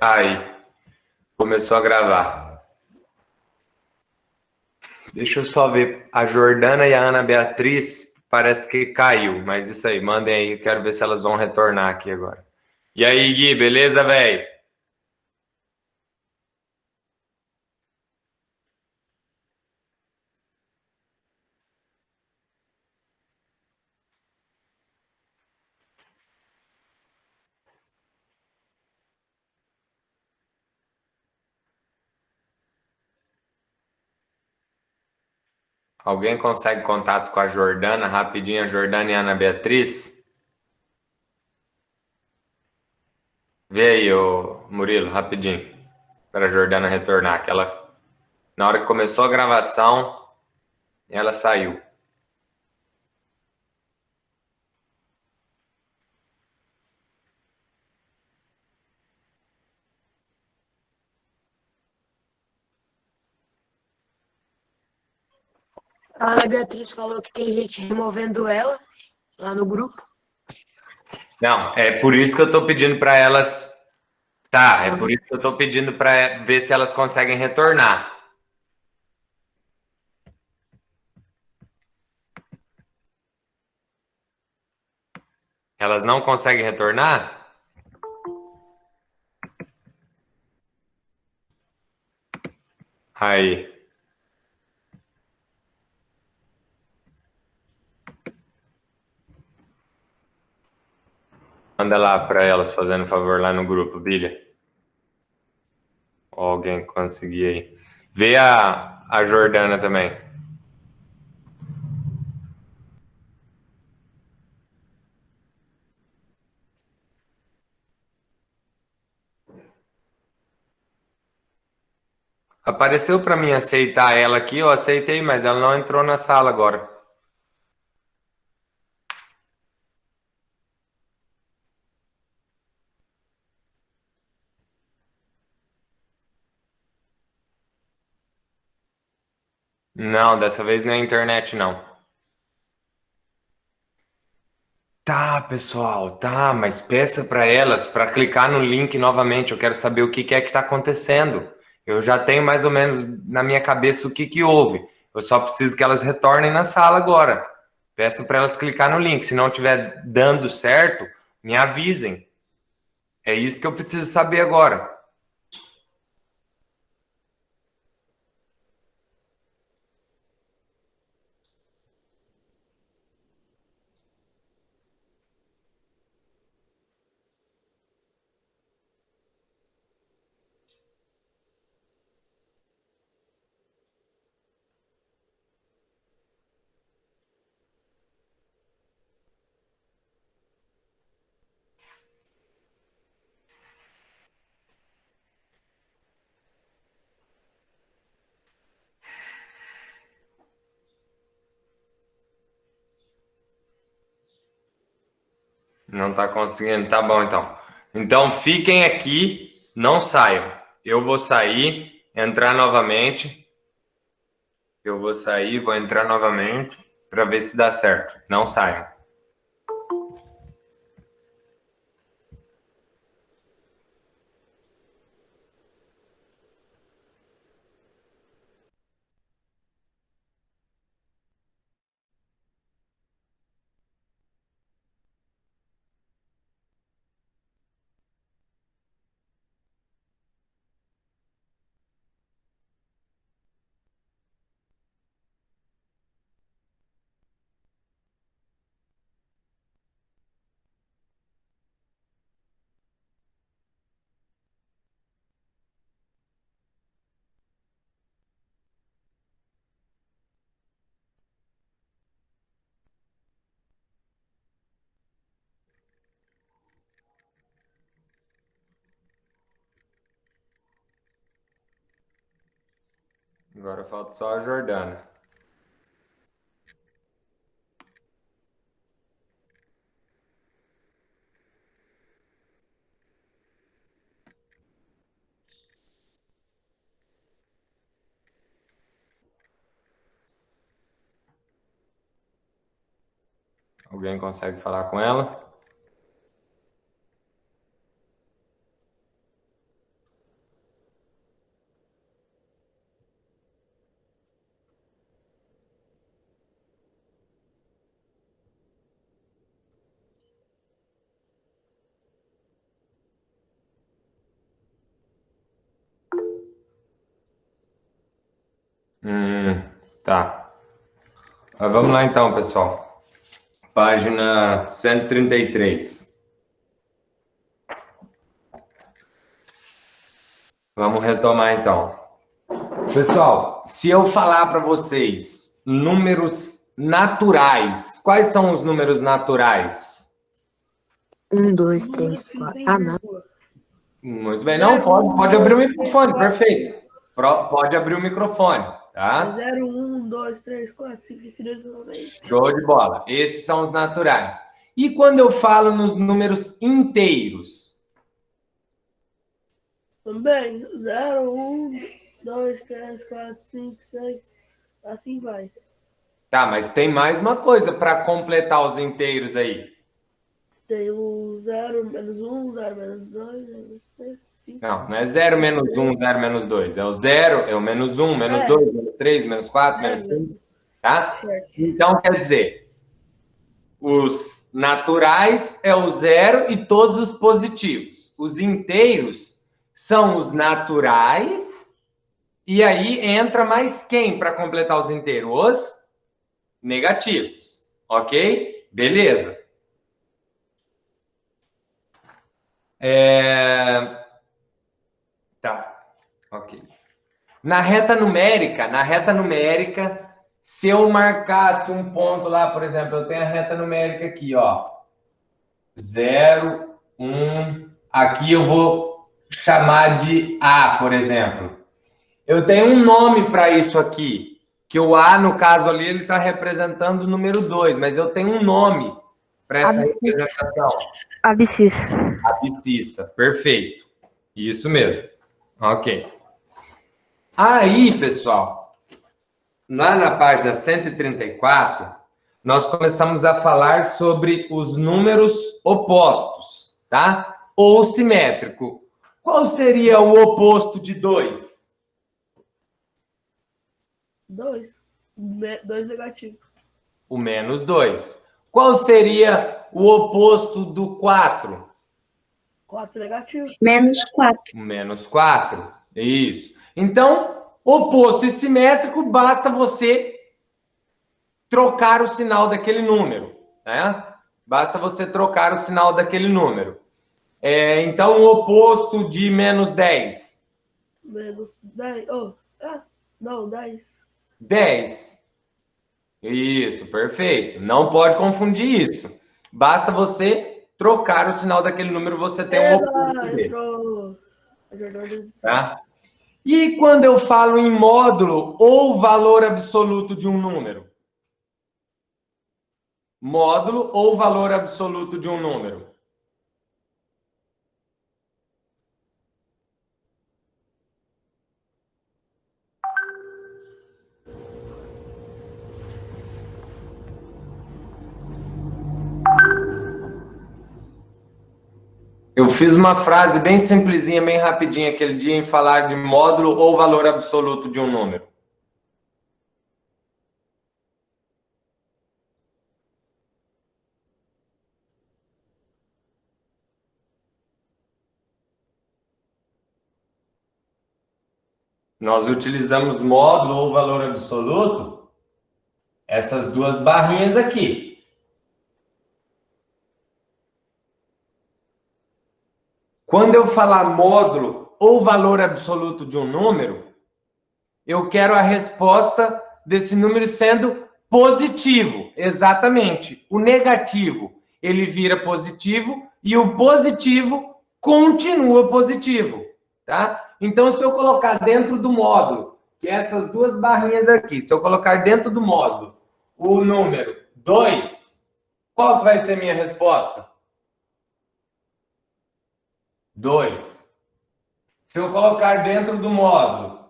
Aí, começou a gravar. Deixa eu só ver. A Jordana e a Ana Beatriz parece que caiu, mas isso aí, mandem aí, eu quero ver se elas vão retornar aqui agora. E aí, Gui, beleza, velho? Alguém consegue contato com a Jordana, rapidinho, a Jordana e a Ana Beatriz? Vê aí, ô Murilo, rapidinho, para a Jordana retornar, que ela, na hora que começou a gravação, ela saiu. A Ana Beatriz falou que tem gente removendo ela lá no grupo. Não, é por isso que eu tô pedindo para elas. Tá, é por isso que eu tô pedindo para ver se elas conseguem retornar. Elas não conseguem retornar? Aí, manda lá para elas fazendo favor lá no grupo, Bilha. Ou alguém conseguir aí. Vê a Jordana também. Apareceu para mim aceitar ela aqui, eu aceitei, mas ela não entrou na sala agora. Não, dessa vez não é internet, não. Tá, pessoal, tá, mas peça para elas para clicar no link novamente. Eu quero saber o que que é que está acontecendo. Eu já tenho mais ou menos na minha cabeça o que que houve. Eu só preciso que elas retornem na sala agora. Peça para elas clicar no link. Se não estiver dando certo, me avisem. É isso que eu preciso saber agora. Não está conseguindo? Tá bom, então. Então fiquem aqui, não saiam. Eu vou sair, entrar novamente. Eu vou sair, vou entrar novamente para ver se dá certo. Não saiam. Agora falta só a Jordana. Alguém consegue falar com ela? Tá. Mas vamos lá então, pessoal. Página 133. Vamos retomar então. Pessoal, se eu falar para vocês números naturais, quais são os números naturais? 1, 2, 3, 4. Ah, não. Muito bem, não, pode abrir o microfone, perfeito. Pode abrir o microfone, tá? 0, 1, 2, 3, 4, 5, 6, 7, Show de bola. Esses são os naturais. E quando eu falo nos números inteiros? também. 0, 1, 2, 3, 4, 5, 6. Assim vai. Tá, mas tem mais uma coisa para completar os inteiros aí. Tem o 0, menos 1, 0, menos 2, menos 3, 5. Não é 0 menos 1, 0 menos 2. É o 0, é o menos 1, menos 2, menos 3, menos 4, menos 5. Tá? Certo. Então, quer dizer, os naturais é o 0 e todos os positivos. Os inteiros são os naturais. E aí entra mais quem para completar os inteiros? Os negativos. Ok? Beleza. Tá. Ok. Na reta numérica, se eu marcasse um ponto lá, por exemplo, eu tenho a reta numérica aqui, ó. 0, 1. Aqui eu vou chamar de A, por exemplo. Eu tenho um nome para isso aqui, que o A, no caso ali, ele está representando o número 2, mas eu tenho um nome para essa representação. Abscissa. Abscissa, perfeito. Isso mesmo. Ok. Aí, pessoal, lá na página 134, nós começamos a falar sobre os números opostos, tá? Ou simétrico. Qual seria o oposto de 2? 2. 2 negativo. O menos 2. Qual seria o oposto do 4? 4 negativo. Menos 4. O menos 4. Isso. Então, oposto e simétrico, basta você trocar o sinal daquele número, né? Basta você trocar o sinal daquele número. Então, o oposto de menos 10. Menos 10. Oh, não, 10. 10. Isso, perfeito. Não pode confundir isso. Basta você trocar o sinal daquele número, você tem um oposto dele. Entrou. Tá? E quando eu falo em módulo ou valor absoluto de um número? Módulo ou valor absoluto de um número? Eu fiz uma frase bem simplesinha, bem rapidinha aquele dia em falar de módulo ou valor absoluto de um número. Nós utilizamos módulo ou valor absoluto, essas duas barrinhas aqui. Quando eu falar módulo ou valor absoluto de um número, eu quero a resposta desse número sendo positivo. Exatamente. O negativo, ele vira positivo e o positivo continua positivo, tá? Então, se eu colocar dentro do módulo, que é essas duas barrinhas aqui, se eu colocar dentro do módulo o número 2, qual que vai ser a minha resposta? 2. Se eu colocar dentro do módulo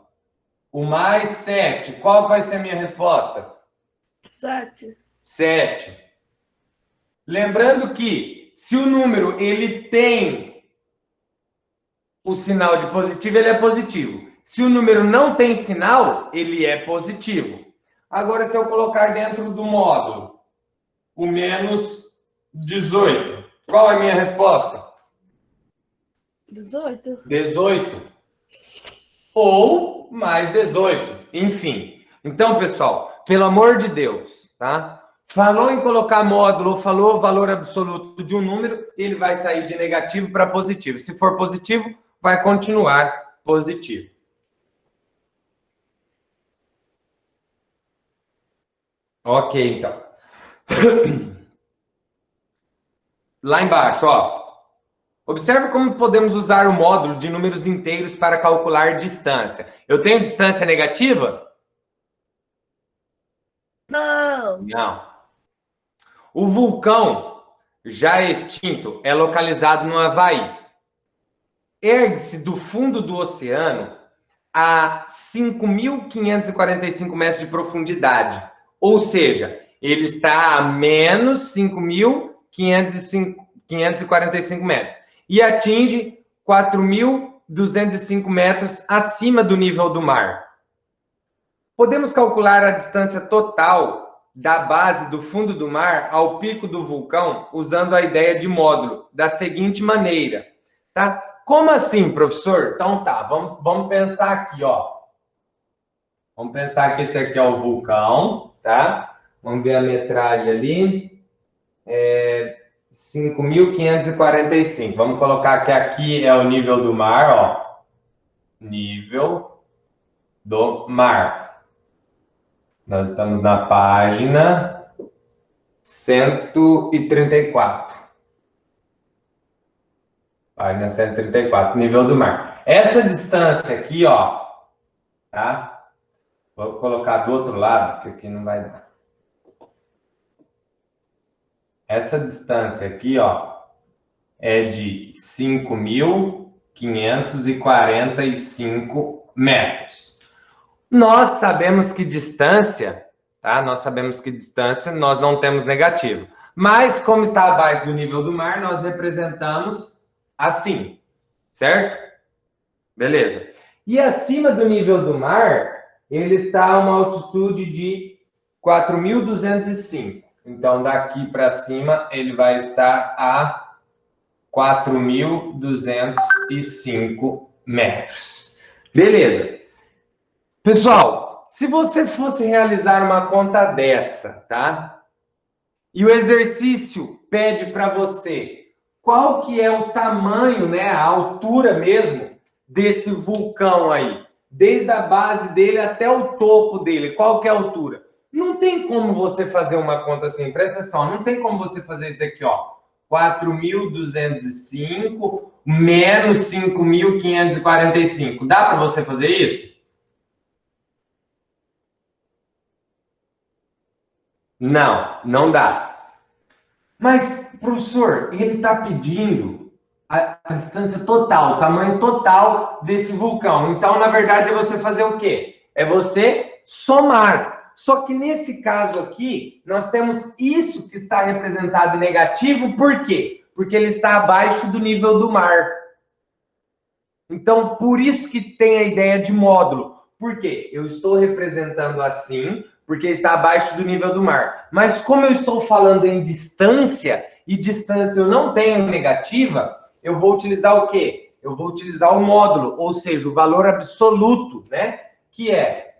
o mais 7, qual vai ser a minha resposta? 7. 7. Lembrando que se o número ele tem o sinal de positivo, ele é positivo. Se o número não tem sinal, ele é positivo. Agora, se eu colocar dentro do módulo o menos 18, qual é a minha resposta? 18. 18. Ou mais 18. Enfim. Então, pessoal, pelo amor de Deus, tá? Falou em colocar módulo, falou valor absoluto de um número, ele vai sair de negativo para positivo. Se for positivo, vai continuar positivo. Ok, então. Lá embaixo, ó. Observe como podemos usar o módulo de números inteiros para calcular distância. Eu tenho distância negativa? Não. Não. O vulcão já extinto é localizado no Havaí. Ergue-se do fundo do oceano a 5.545 metros de profundidade. Ou seja, ele está a menos 5.545 metros. E atinge 4.205 metros acima do nível do mar. Podemos calcular a distância total da base do fundo do mar ao pico do vulcão usando a ideia de módulo da seguinte maneira, tá? Como assim, professor? Então tá, vamos pensar aqui, ó. Vamos pensar que esse aqui é o vulcão, tá? Vamos ver a metragem ali. 5.545. Vamos colocar que aqui é o nível do mar, ó. Nível do mar. Nós estamos na página 134. Página 134, nível do mar. Essa distância aqui, ó, tá? Vou colocar do outro lado, porque aqui não vai dar. Essa distância aqui, ó, é de 5.545 metros. Nós sabemos que distância, tá? Nós sabemos que distância nós não temos negativo. Mas, como está abaixo do nível do mar, nós representamos assim, certo? Beleza. E acima do nível do mar, ele está a uma altitude de 4.205. Então, daqui para cima, ele vai estar a 4.205 metros. Beleza. Pessoal, se você fosse realizar uma conta dessa, tá? E o exercício pede para você qual que é o tamanho, né, a altura mesmo desse vulcão aí, desde a base dele até o topo dele, qual que é a altura? Não tem como você fazer uma conta assim, presta atenção, não tem como você fazer isso daqui, ó, 4.205 menos 5.545. Dá para você fazer isso? Não, não dá. Mas, professor, ele está pedindo a distância total, o tamanho total desse vulcão. Então, na verdade, é você fazer o quê? É você somar. Só que nesse caso aqui, nós temos isso que está representado em negativo, por quê? Porque ele está abaixo do nível do mar. Então, por isso que tem a ideia de módulo. Por quê? Eu estou representando assim, porque está abaixo do nível do mar. Mas como eu estou falando em distância, e distância eu não tenho negativa, eu vou utilizar o quê? Eu vou utilizar o módulo, ou seja, o valor absoluto, né? Que é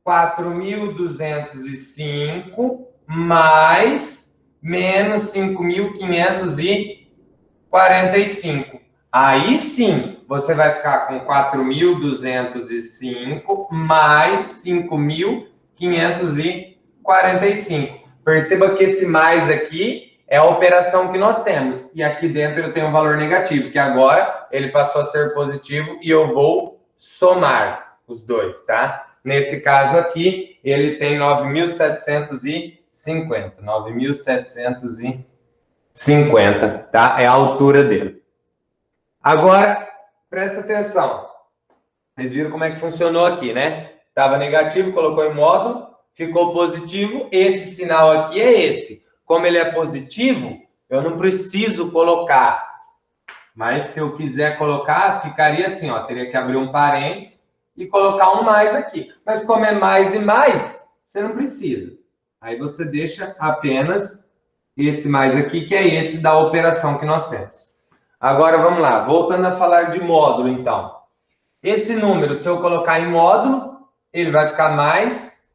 4.205 mais menos 5.545. Aí sim, você vai ficar com 4.205 mais 5.545. Perceba que esse mais aqui é a operação que nós temos. E aqui dentro eu tenho um valor negativo, que agora ele passou a ser positivo e eu vou somar os dois, tá? Nesse caso aqui, ele tem 9.750. 9.750, tá? É a altura dele. Agora, presta atenção. Vocês viram como é que funcionou aqui, né? Estava negativo, colocou em módulo, ficou positivo. Esse sinal aqui é esse. Como ele é positivo, eu não preciso colocar. Mas se eu quiser colocar, ficaria assim, ó. Teria que abrir um parênteses e colocar um mais aqui. Mas como é mais e mais, você não precisa. Aí você deixa apenas esse mais aqui, que é esse da operação que nós temos. Agora, vamos lá. Voltando a falar de módulo, então. Esse número, se eu colocar em módulo, ele vai ficar mais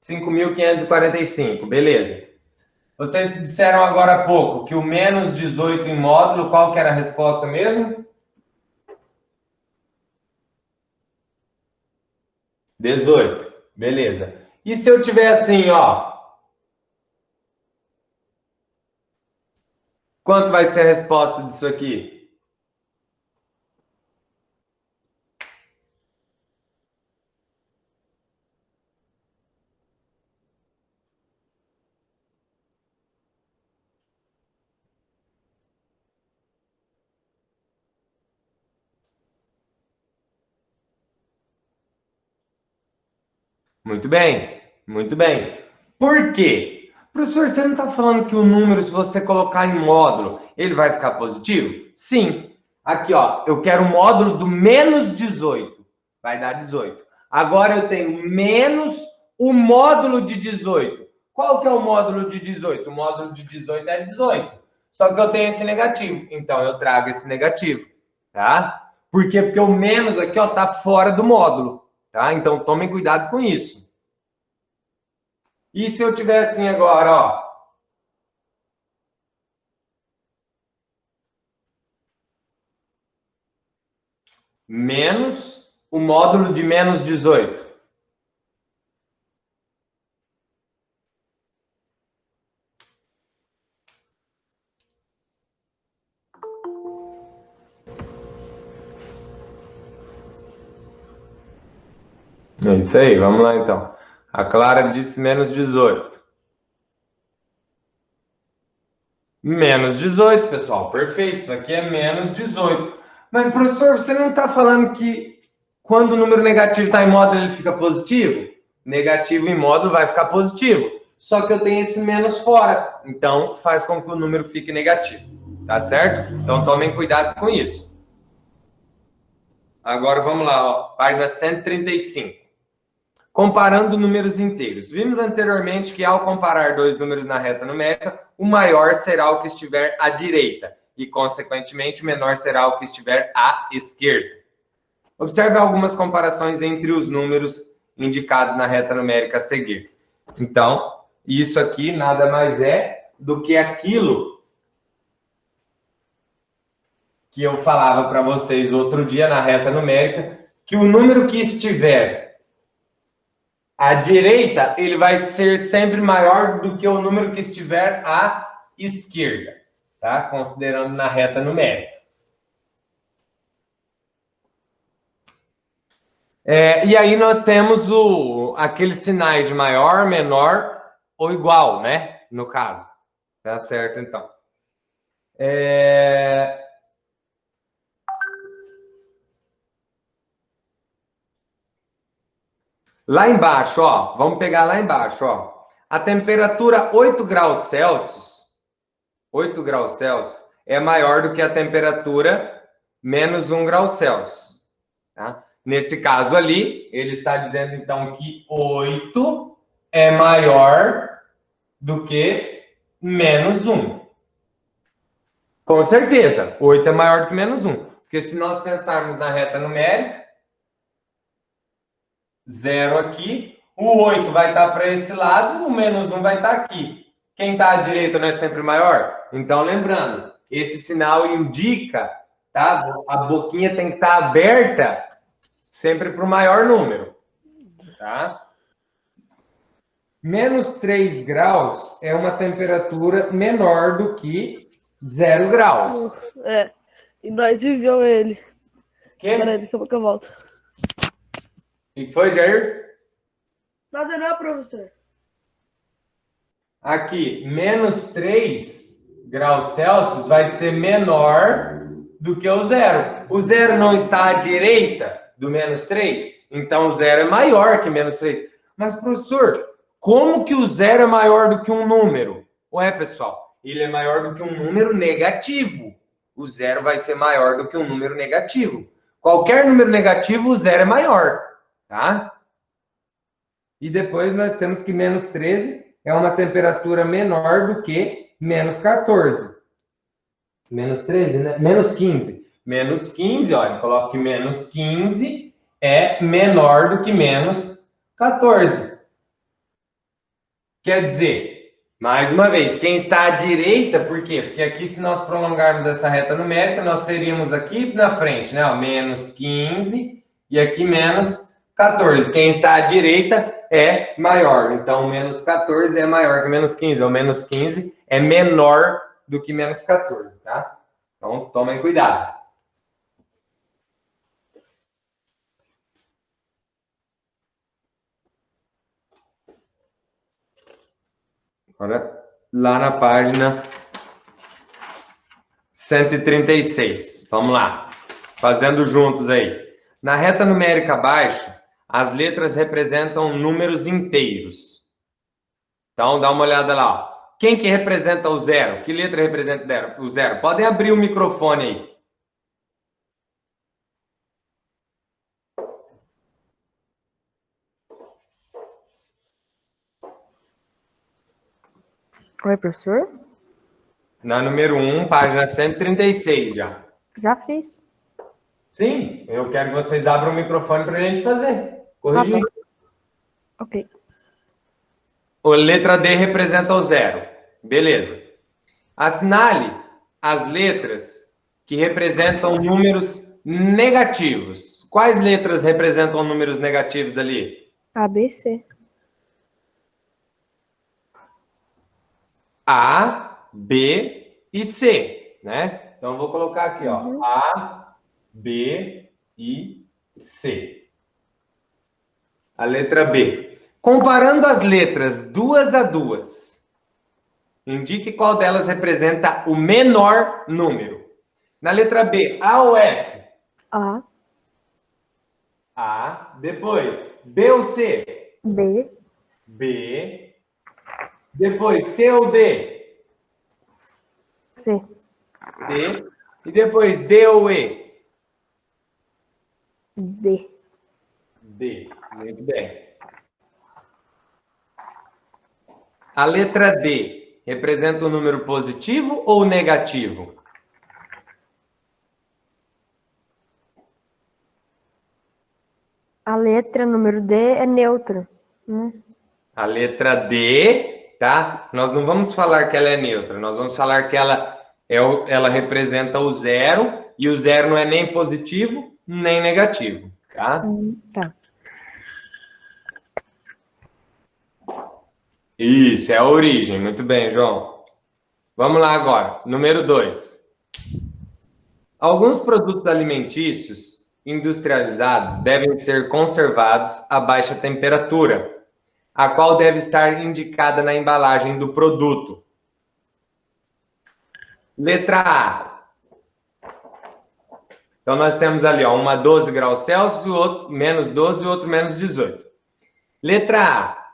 5.545, beleza. Vocês disseram agora há pouco que o menos 18 em módulo, qual que era a resposta mesmo? 18, beleza. E se eu tiver assim, ó? Quanto vai ser a resposta disso aqui? Muito bem, muito bem. Por quê? Professor, você não está falando que o número, se você colocar em módulo, ele vai ficar positivo? Sim. Aqui, ó, eu quero o módulo do menos 18. Vai dar 18. Agora eu tenho menos o módulo de 18. Qual que é o módulo de 18? O módulo de 18 é 18. Só que eu tenho esse negativo. Então, eu trago esse negativo, tá? Por quê? Porque o menos aqui, ó, tá fora do módulo. Tá? Então, tomem cuidado com isso. E se eu tiver assim agora, ó? Menos o módulo de menos 18. É isso aí, vamos lá então. A Clara disse menos 18. Menos 18, pessoal. Perfeito, isso aqui é menos 18. Mas, professor, você não está falando que quando o número negativo está em módulo, ele fica positivo? Negativo em módulo vai ficar positivo. Só que eu tenho esse menos fora. Então, faz com que o número fique negativo. Tá certo? Então, tomem cuidado com isso. Agora, vamos lá, ó, página 135. Comparando números inteiros. Vimos anteriormente que ao comparar dois números na reta numérica, o maior será o que estiver à direita e, consequentemente, o menor será o que estiver à esquerda. Observe algumas comparações entre os números indicados na reta numérica a seguir. Então, isso aqui nada mais é do que aquilo que eu falava para vocês outro dia na reta numérica, que o número que estiver à direita, ele vai ser sempre maior do que o número que estiver à esquerda, tá? Considerando na reta numérica. E aí nós temos aqueles sinais de maior, menor ou igual, né? No caso. Tá certo, então. Lá embaixo, ó, vamos pegar lá embaixo, ó. A temperatura 8 graus Celsius, 8 graus Celsius, é maior do que a temperatura menos 1 grau Celsius. Tá? Nesse caso ali, ele está dizendo, então, que 8 é maior do que menos 1. Com certeza, 8 é maior do que menos 1. Porque se nós pensarmos na reta numérica, 0 aqui, o 8 vai estar para esse lado, o menos 1 vai estar aqui. Quem está à direita não é sempre maior? Então, lembrando, esse sinal indica, tá? A boquinha tem que estar aberta sempre para o maior número, tá? Menos 3 graus é uma temperatura menor do que 0 graus. E nós vivemos ele. Que? Espera aí, daqui a pouco eu volto. O que foi, Jair? Nada não, professor. Aqui, menos 3 graus Celsius vai ser menor do que o 0. O 0 não está à direita do menos 3? Então, o 0 é maior que menos 3. Mas, professor, como que o 0 é maior do que um número? Ué, pessoal, ele é maior do que um número negativo. O 0 vai ser maior do que um número negativo. Qualquer número negativo, o 0 é maior. Tá? E depois nós temos que menos 13 é uma temperatura menor do que menos 14. Menos 13, né? Menos 15. Menos 15, olha, coloque menos 15 é menor do que menos 14. Quer dizer, mais uma vez, quem está à direita, por quê? Porque aqui, se nós prolongarmos essa reta numérica, nós teríamos aqui na frente, né, ó, menos 15 e aqui menos 14. Quem está à direita é maior. Então, menos 14 é maior que menos 15, ou menos 15 é menor do que menos 14, tá? Então, tomem cuidado. Agora, lá na página 136. Vamos lá. Fazendo juntos aí. Na reta numérica abaixo, as letras representam números inteiros. Então, dá uma olhada lá. Ó. Quem que representa o zero? Que letra representa o zero? Podem abrir o microfone aí. Oi, professor? Na número 1, página 136 já. Já fiz. Sim, eu quero que vocês abram o microfone para a gente fazer. Corrigir. Tá bom. Ok. A letra D representa o zero. Beleza. Assinale as letras que representam números negativos. Quais letras representam números negativos ali? A, B, C. A, B e C, né? Então, eu vou colocar aqui, ó. A, B e C. A letra B. Comparando as letras duas a duas, indique qual delas representa o menor número. Na letra B, A ou F? A, A. Depois, B ou C? B, B. Depois, C ou D? C. C. E depois, D ou E? D. D. Muito bem. A letra D representa um número positivo ou negativo? A letra número D é neutra, né? A letra D, tá? Nós não vamos falar que ela é neutra, nós vamos falar que ela representa o zero, e o zero não é nem positivo, nem negativo, tá? Tá. Isso, é a origem. Muito bem, João. Vamos lá agora. Número 2. Alguns produtos alimentícios industrializados devem ser conservados a baixa temperatura, a qual deve estar indicada na embalagem do produto. Letra A. Então, nós temos ali, ó, uma 12 graus Celsius, o outro menos 12 e o outro menos 18. Letra A.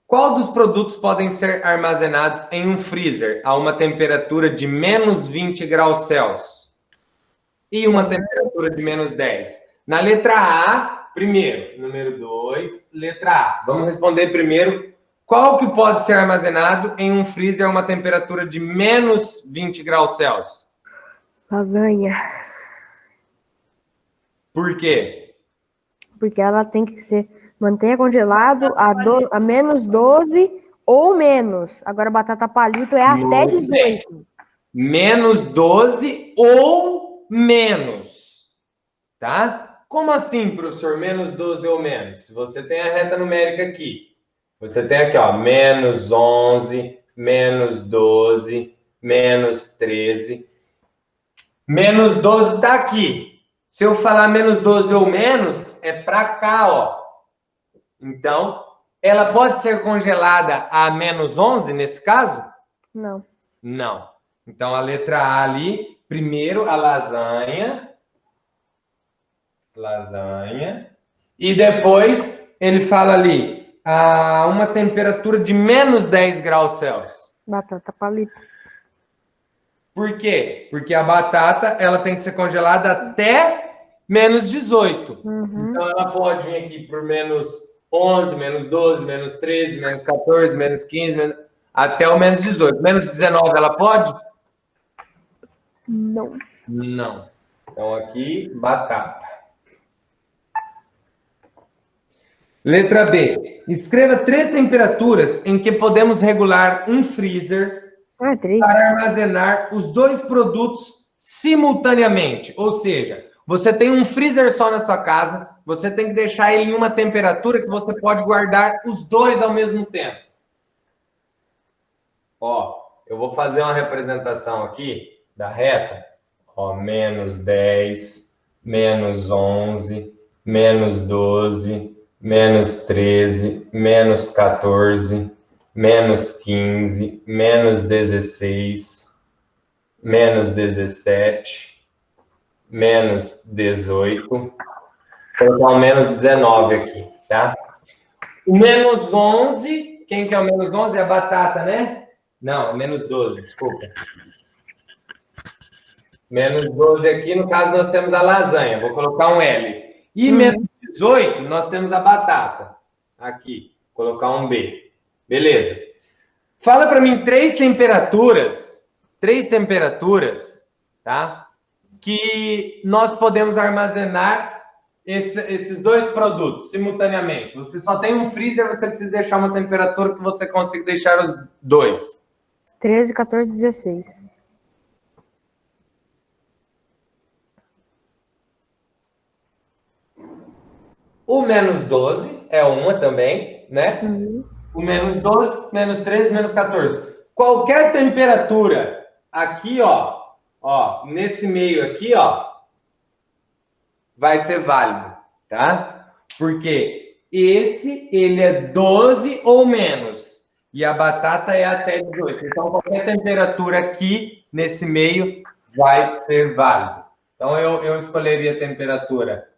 Qual dos produtos podem ser armazenados em um freezer a uma temperatura de menos 20 graus Celsius? E uma temperatura de menos 10. Na letra A, primeiro. Número 2, letra A. Vamos responder primeiro. Qual que pode ser armazenado em um freezer a uma temperatura de menos 20 graus Celsius? Lasanha. Por quê? Porque ela tem que ser... Mantenha congelado a menos 12 ou menos. Agora, batata palito é até Muito 18. bem. Menos 12 ou menos. Tá? Como assim, professor? Menos 12 ou menos? Se você tem a reta numérica aqui, você tem aqui, ó, menos 11, menos 12, menos 13. Menos 12 está aqui. Se eu falar menos 12 ou menos, é para cá, ó. Então, ela pode ser congelada a menos 11, nesse caso? Não. Não. Então, a letra A ali, primeiro a lasanha. Lasanha. E depois, ele fala ali, a uma temperatura de menos 10 graus Celsius. Batata palito. Por quê? Porque a batata, ela tem que ser congelada até menos 18. Então, ela pode vir aqui por menos 11, menos 12, menos 13, menos 14, menos 15, até o menos 18. Menos 19 ela pode? Não. Não. Então, aqui, batata. Letra B. Escreva 3 temperaturas em que podemos regular um freezer Ah, três. para armazenar os 2 produtos simultaneamente. Ou seja, você tem um freezer só na sua casa, você tem que deixar ele em uma temperatura que você pode guardar os 2 ao mesmo tempo. Ó, eu vou fazer uma representação aqui da reta. Ó, -10, -11, -12, -13, -14, -15, -16, -17, -18. Vou colocar um -19 aqui, tá? O -11, quem que é o -11? É a batata, né? Não, -12, desculpa. -12 aqui, no caso, nós temos a lasanha. Vou colocar um L. E -18, nós temos a batata. Aqui, vou colocar um B. Beleza. Fala para mim 3 temperaturas, tá? Que nós podemos armazenar esses 2 produtos simultaneamente. Você só tem um freezer, você precisa deixar uma temperatura que você consiga deixar os 2. 13, 14, 16. O -12 é uma também, né? O -12, -13, -14. Qualquer temperatura aqui, ó, nesse meio aqui, ó, vai ser válido, tá? Porque ele é 12 ou menos. E a batata é até 18. Então, qualquer temperatura aqui, nesse meio, vai ser válido. Então, eu escolheria a temperatura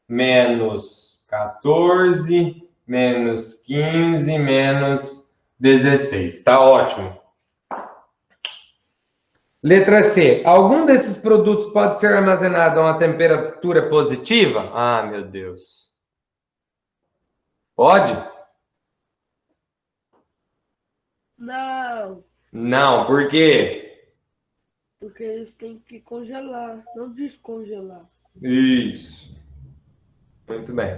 -14, -15, -16. Tá ótimo. Letra C. Algum desses produtos pode ser armazenado a uma temperatura positiva? Ah, meu Deus. Pode? Não, Não, por quê? porque eles têm que congelar, não descongelar. Isso. Muito bem.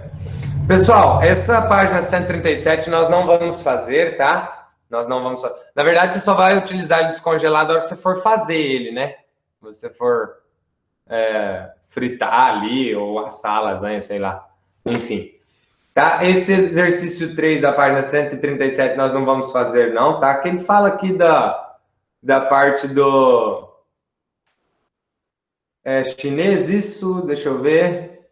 Pessoal, essa página 137 nós não vamos fazer, tá? Nós não vamos. Na verdade, você só vai utilizar ele descongelado na hora que você for fazer ele, né? Você for fritar ali ou assar a lasanha, sei lá. Enfim. Tá? Esse exercício 3 da página 137 nós não vamos fazer, não, tá? Que ele fala aqui da parte do chinês, isso, deixa eu ver.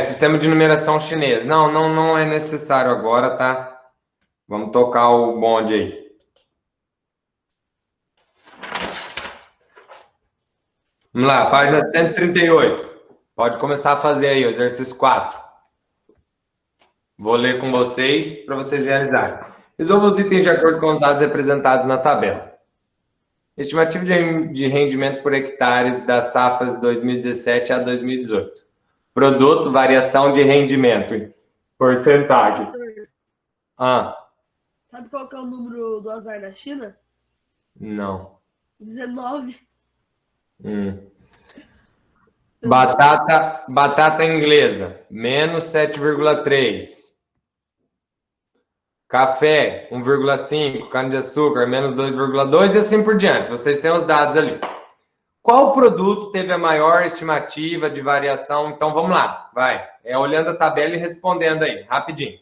Sistema de numeração chinês. Não é necessário agora, tá? Vamos tocar o bonde aí. Vamos lá, página 138. Pode começar a fazer aí o exercício 4. Vou ler com vocês para vocês realizarem. Resolva os itens de acordo com os dados representados na tabela. Estimativa de rendimento por hectares das safras de 2017 a 2018. Produto, variação de rendimento. Porcentagem. Sabe qual que é o número do azar na China? Não. 19. Batata inglesa, -7,3. Café, 1,5. Cana-de-açúcar, -2,2 e assim por diante. Vocês têm os dados ali. Qual produto teve a maior estimativa de variação? Então, vamos lá, vai. Olhando a tabela e respondendo aí, rapidinho.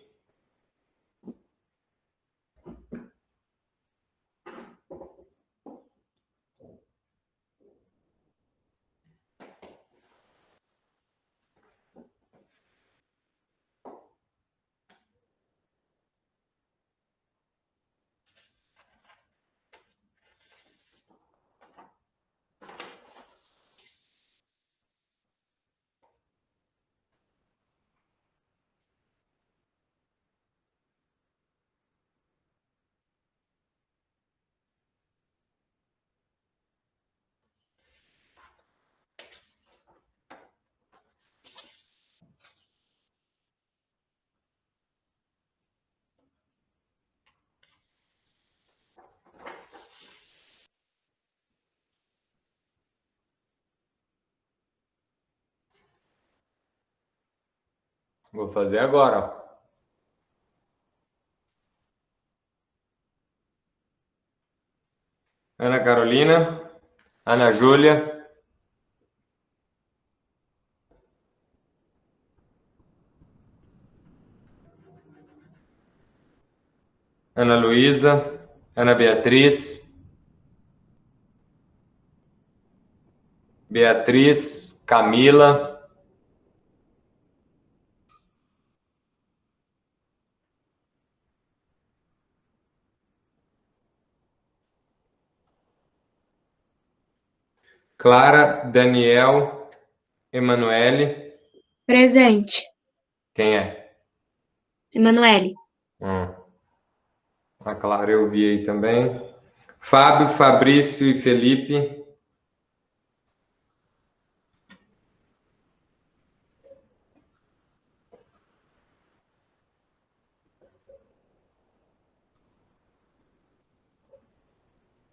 Vou fazer agora, ó. Ana Carolina, Ana Júlia, Ana Luísa, Ana Beatriz, Beatriz, Camila, Clara, Daniel, Emanuele. Presente. Quem é? Emanuele. A Clara eu vi aí também. Fábio, Fabrício e Felipe.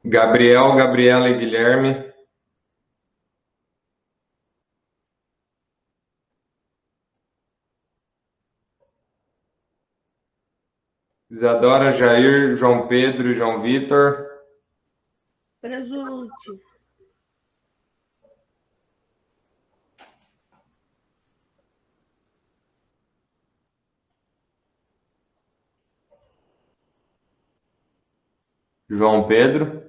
Gabriel, Gabriela e Guilherme. Isadora, Jair, João Pedro e João Vitor. Presente. João Pedro.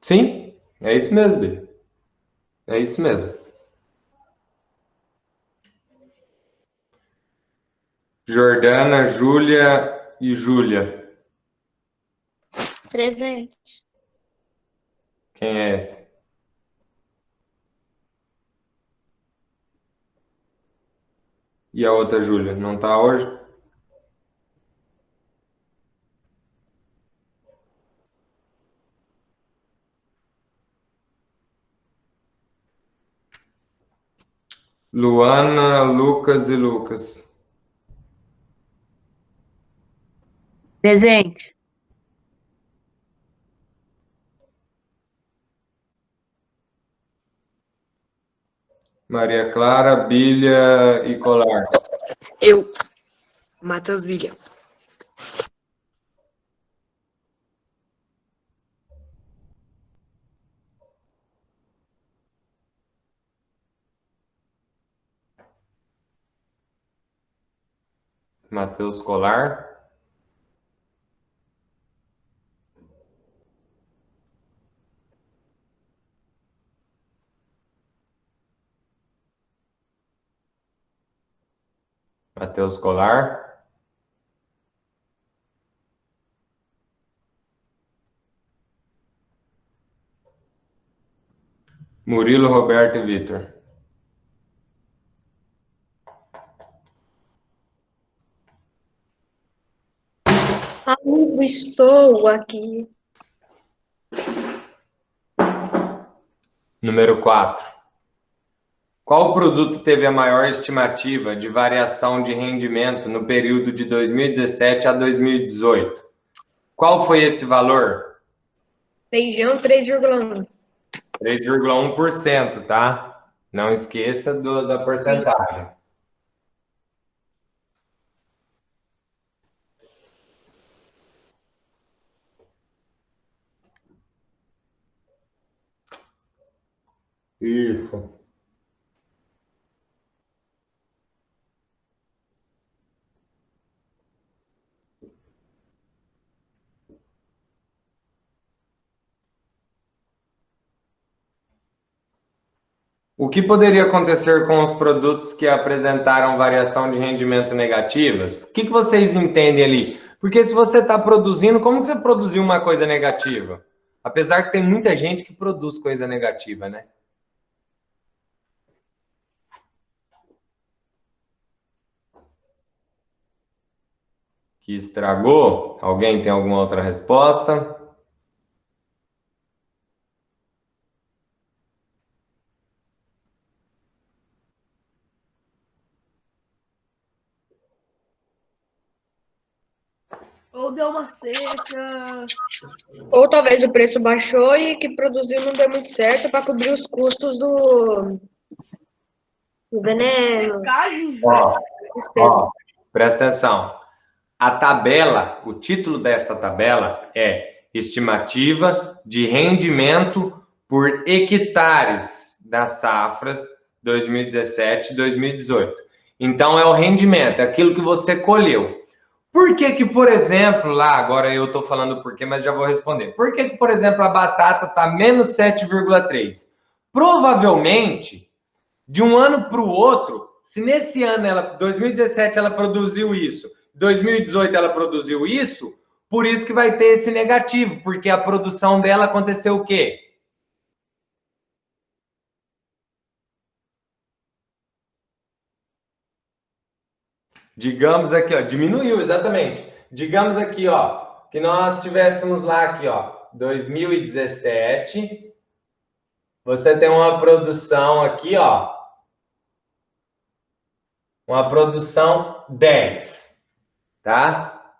Sim, é isso mesmo, Bi. É isso mesmo. Jordana, Júlia e Júlia. Presente. Quem é esse? E a outra Júlia? Não tá hoje? Luana, Lucas e Lucas. Presente. Maria Clara, Bília e Colar. Eu, Matheus Bilha. Matheus Colar. Matheus Colar. Murilo, Roberto e Vitor. Estou aqui. Número 4. Qual produto teve a maior estimativa de variação de rendimento no período de 2017 a 2018? Qual foi esse valor? Feijão 3,1. 3,1%, tá? Não esqueça da porcentagem. Isso. O que poderia acontecer com os produtos que apresentaram variação de rendimento negativas? O que vocês entendem ali Porque se você está produzindo, como que você produziu uma coisa negativa? Apesar que tem muita gente que produz coisa negativa, né? Que estragou? Alguém tem alguma outra resposta? Ou deu uma seca. Ou talvez o preço baixou e que produziu não deu muito certo para cobrir os custos do veneno, Secagem, Ó, despesa. ó, presta atenção. A tabela, o título dessa tabela é Estimativa de Rendimento por Hectares das Safras 2017 e 2018. Então, é o rendimento, é aquilo que você colheu. Por que que, por exemplo, lá, agora eu estou falando por quê, mas já vou responder. Por que que, por exemplo, a batata está menos 7,3? Provavelmente, de um ano para o outro, se nesse ano, 2017, ela produziu isso, 2018 ela produziu isso, por isso que vai ter esse negativo, porque a produção dela aconteceu o quê? Digamos aqui, ó, diminuiu, exatamente. Digamos aqui, ó, que nós tivéssemos lá aqui, ó, 2017, você tem uma produção aqui, ó, uma produção 10, tá?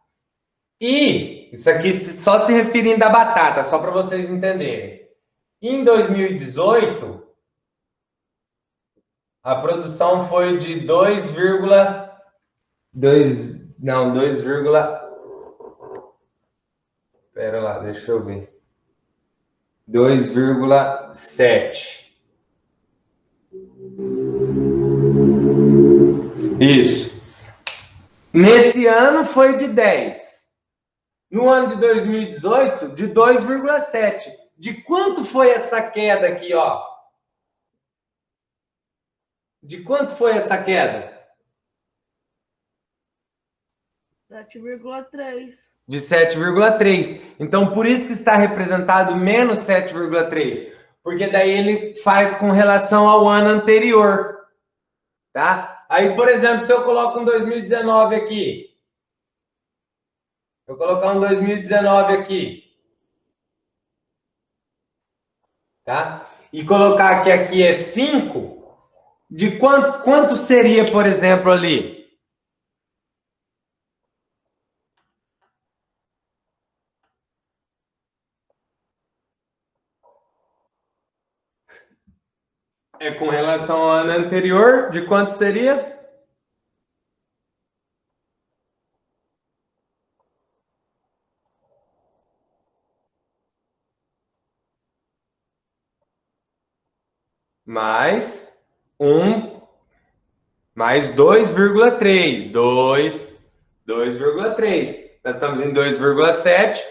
E isso aqui só se referindo à batata, só para vocês entenderem. Em 2018, a produção foi de 2,2, não, 2, pera lá, deixa eu ver. 2,7. Isso. Nesse ano foi de 10. No ano de 2018, de 2,7. De quanto foi essa queda aqui, ó? De quanto foi essa queda? 7,3. De 7,3. Então, por isso que está representado menos 7,3. Porque daí ele faz com relação ao ano anterior. Tá? Aí, por exemplo, se eu coloco um 2019 aqui. Eu colocar um 2019 aqui. Tá? E colocar que aqui é 5. De quanto seria, por exemplo, ali? É com relação ao ano anterior, de quanto seria? Mais 1, mais 2,3. 2,3. Nós estamos em 2,7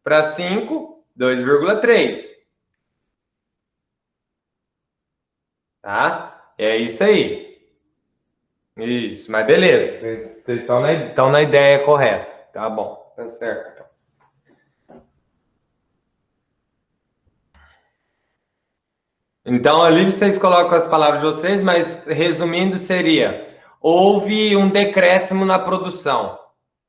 para 5, 2,3. Tá? É isso aí. Isso, mas beleza. Vocês estão na ideia correta. Tá bom, tá certo. Então, ali vocês colocam as palavras de vocês, mas resumindo seria, houve um decréscimo na produção,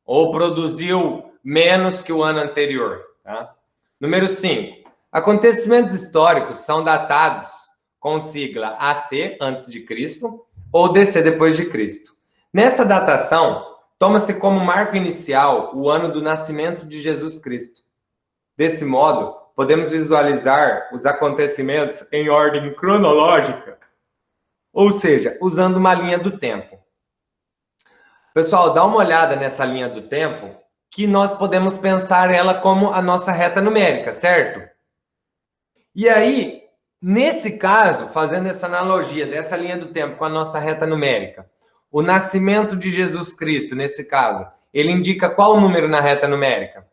ou produziu menos que o ano anterior. Tá? Número 5. Acontecimentos históricos são datados com sigla AC, antes de Cristo, ou DC, depois de Cristo. Nesta datação, toma-se como marco inicial o ano do nascimento de Jesus Cristo. Desse modo, podemos visualizar os acontecimentos em ordem cronológica, ou seja, usando uma linha do tempo. Pessoal, dá uma olhada nessa linha do tempo, que nós podemos pensar ela como a nossa reta numérica, certo? E aí, nesse caso, fazendo essa analogia dessa linha do tempo com a nossa reta numérica, o nascimento de Jesus Cristo, nesse caso, ele indica qual número na reta numérica?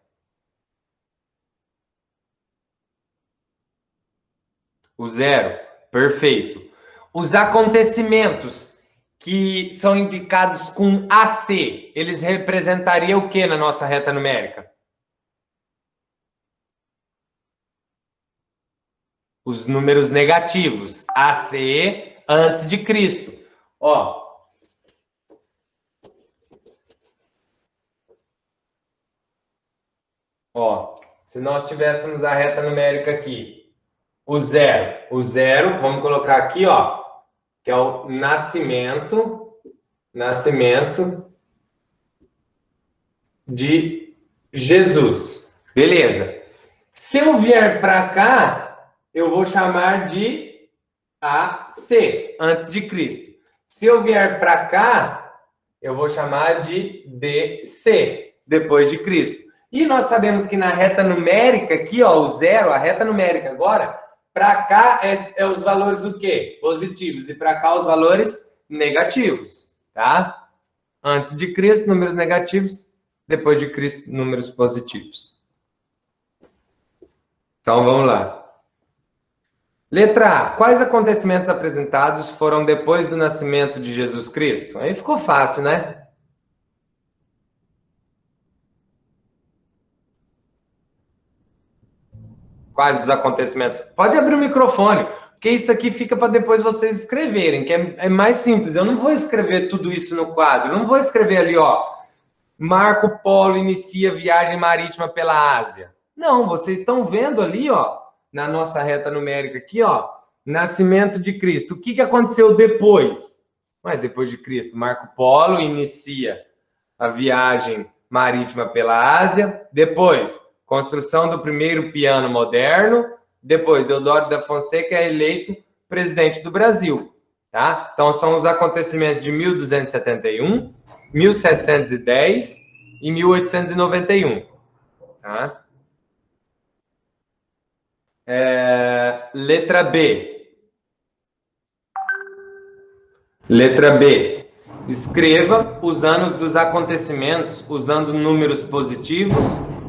O 0. Perfeito. Os acontecimentos que são indicados com AC, eles representariam o que na nossa reta numérica? Os números negativos, AC antes de Cristo. Ó. Ó, se nós tivéssemos a reta numérica aqui, o zero, vamos colocar aqui, ó, que é o nascimento de Jesus. Beleza. Se eu vier para cá, eu vou chamar de AC, antes de Cristo. Se eu vier para cá, eu vou chamar de DC, depois de Cristo. E nós sabemos que na reta numérica aqui, ó, o zero, a reta numérica agora, para cá é os valores o quê? Positivos. E para cá os valores negativos, tá? Antes de Cristo, números negativos. Depois de Cristo, números positivos. Então, vamos lá. Letra A. Quais acontecimentos apresentados foram depois do nascimento de Jesus Cristo? Aí ficou fácil, né? Quais os acontecimentos? Pode abrir o microfone, porque isso aqui fica para depois vocês escreverem, que é mais simples. Eu não vou escrever tudo isso no quadro. Eu não vou escrever ali, ó. Marco Polo inicia viagem marítima pela Ásia. Não, vocês estão vendo ali, ó, na nossa reta numérica aqui, ó, nascimento de Cristo. O que aconteceu depois? Mas depois de Cristo, Marco Polo inicia a viagem marítima pela Ásia. Depois, construção do primeiro piano moderno. Depois, Deodoro da Fonseca é eleito presidente do Brasil. Tá? Então, são os acontecimentos de 1271, 1710 e 1891. Tá? Letra B. Letra B. Escreva os anos dos acontecimentos usando números positivos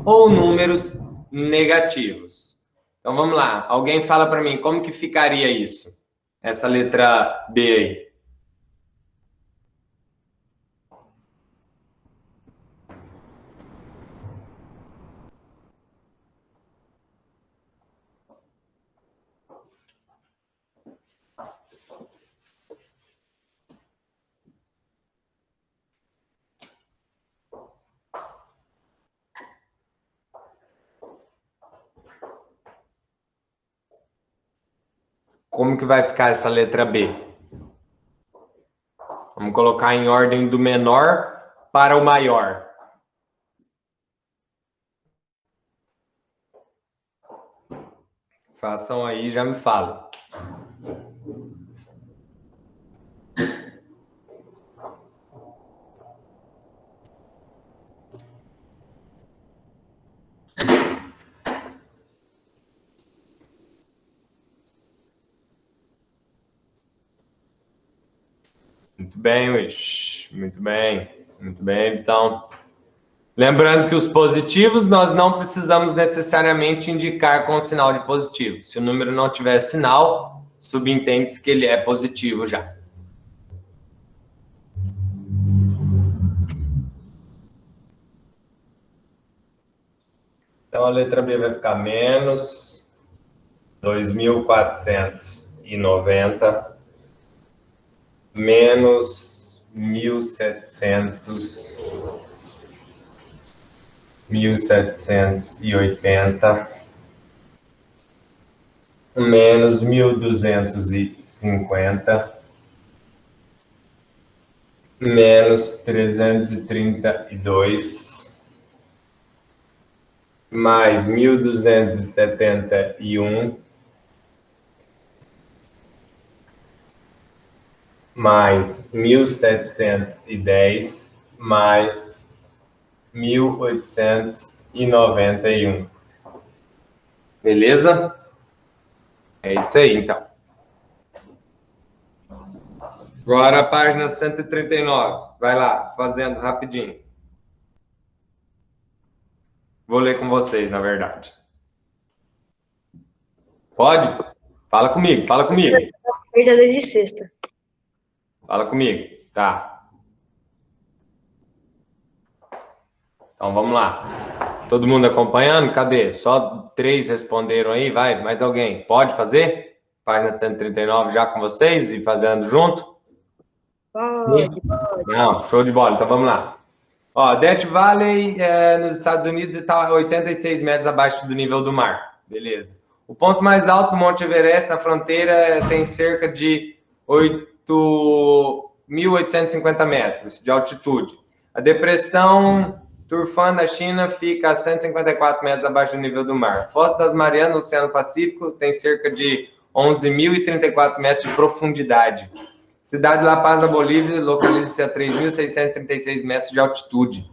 ou números negativos. Então, vamos lá. Alguém fala para mim, como que ficaria isso? Essa letra B aí. Como que vai ficar essa letra B? Vamos colocar em ordem do menor para o maior. Façam aí e já me falam. Muito bem, Luiz. Muito bem. Muito bem, então. Lembrando que os positivos nós não precisamos necessariamente indicar com o sinal de positivo. Se o número não tiver sinal, subentende-se que ele é positivo já. Então a letra B vai ficar menos 2.490 menos 1.780 menos 1.250 menos 332 mais 1.271 mais 1.710 mais 1.891. Beleza? É isso aí, então. Agora a página 139. Vai lá, fazendo rapidinho. Vou ler com vocês, na verdade. Pode? Fala comigo, fala comigo. Já desde sexta. Fala comigo. Tá. Então vamos lá. Todo mundo acompanhando? Cadê? Só 3 responderam aí, vai. Mais alguém? Pode fazer? Página 139 já com vocês e fazendo junto? Pode. Não, show de bola. Então vamos lá. Ó, Death Valley nos Estados Unidos está 86 metros abaixo do nível do mar. Beleza. O ponto mais alto do Monte Everest, na fronteira, tem cerca de 8.850 metros de altitude. A depressão Turfan, na China, fica a 154 metros abaixo do nível do mar. Foz das Marianas, no Oceano Pacífico, tem cerca de 11.034 metros de profundidade. Cidade de La Paz, na Bolívia, localiza-se a 3.636 metros de altitude.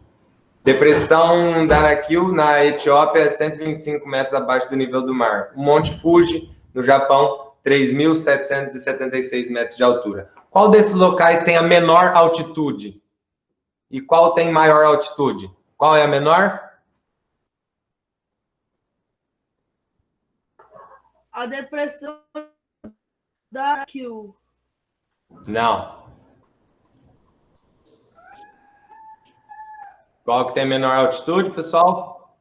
Depressão Danaquil, na Etiópia, 125 metros abaixo do nível do mar. O Monte Fuji, no Japão, 3.776 metros de altura. Qual desses locais tem a menor altitude? E qual tem maior altitude? Qual é a menor? A depressão da Kill. Não. Qual que tem menor altitude, pessoal?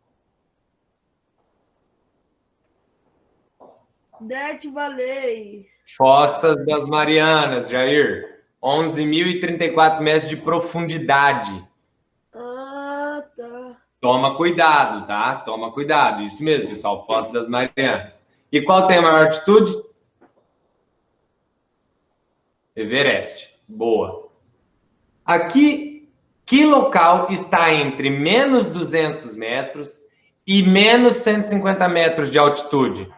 Death Valley. Fossas das Marianas, Jair. 11.034 metros de profundidade. Ah, tá. Toma cuidado, tá? Toma cuidado. Isso mesmo, pessoal. Fossa das Marianas. E qual tem a maior altitude? Everest. Boa. Aqui, que local está entre menos 200 metros e menos 150 metros de altitude?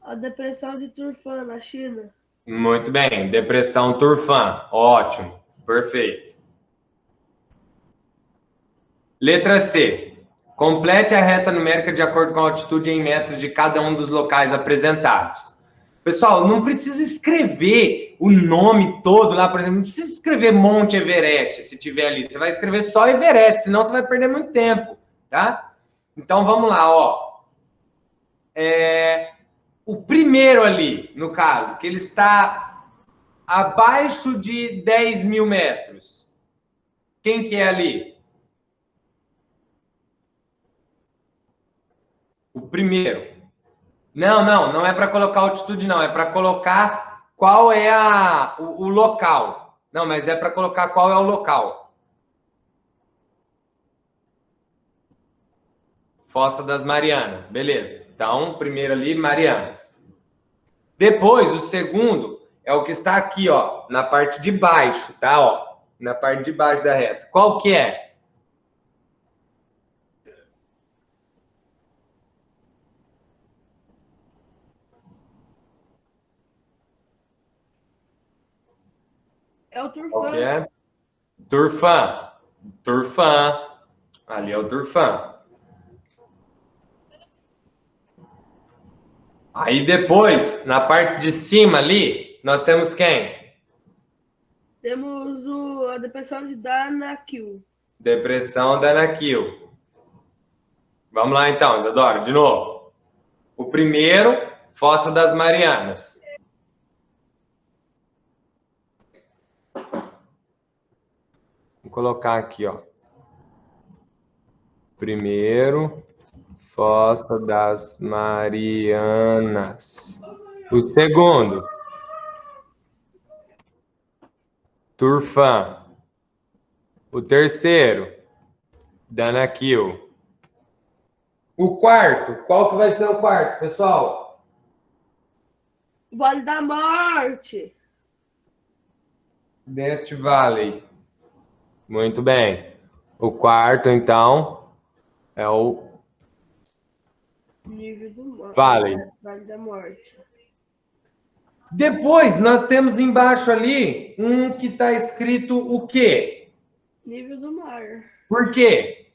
A depressão de Turfan, na China. Muito bem. Depressão Turfan. Ótimo. Perfeito. Letra C. Complete a reta numérica de acordo com a altitude em metros de cada um dos locais apresentados. Pessoal, não precisa escrever o nome todo lá, por exemplo, não precisa escrever Monte Everest, se tiver ali. Você vai escrever só Everest, senão você vai perder muito tempo, tá? Então, vamos lá, ó. O primeiro ali, no caso, que ele está abaixo de 10.000 metros. Quem que é ali? O primeiro. Não é para colocar altitude, não. É para colocar qual é o local. Não, mas é para colocar qual é o local. Fossa das Marianas. Beleza. Então, primeiro ali, Marianas. Depois, o segundo é o que está aqui, ó, na parte de baixo, tá? Ó, na parte de baixo da reta. Qual que é? É o Turfan. Qual que é? Turfan. Turfan. Ali é o Turfan. Aí depois, na parte de cima ali, nós temos quem? Temos a depressão de Danaquil. Depressão Danaquil. Vamos lá então, Isadora, de novo. O primeiro, Fossa das Marianas. Vou colocar aqui, ó. Primeiro, Fossa das Marianas. O segundo, Turfan. O terceiro, Danaquil. O quarto, qual que vai ser o quarto, pessoal? Vale da Morte. Death Valley. Muito bem. O quarto, então, é o Nível do mar. Valley. Vale da Morte. Depois, nós temos embaixo ali um que está escrito o quê? Nível do mar. Por quê?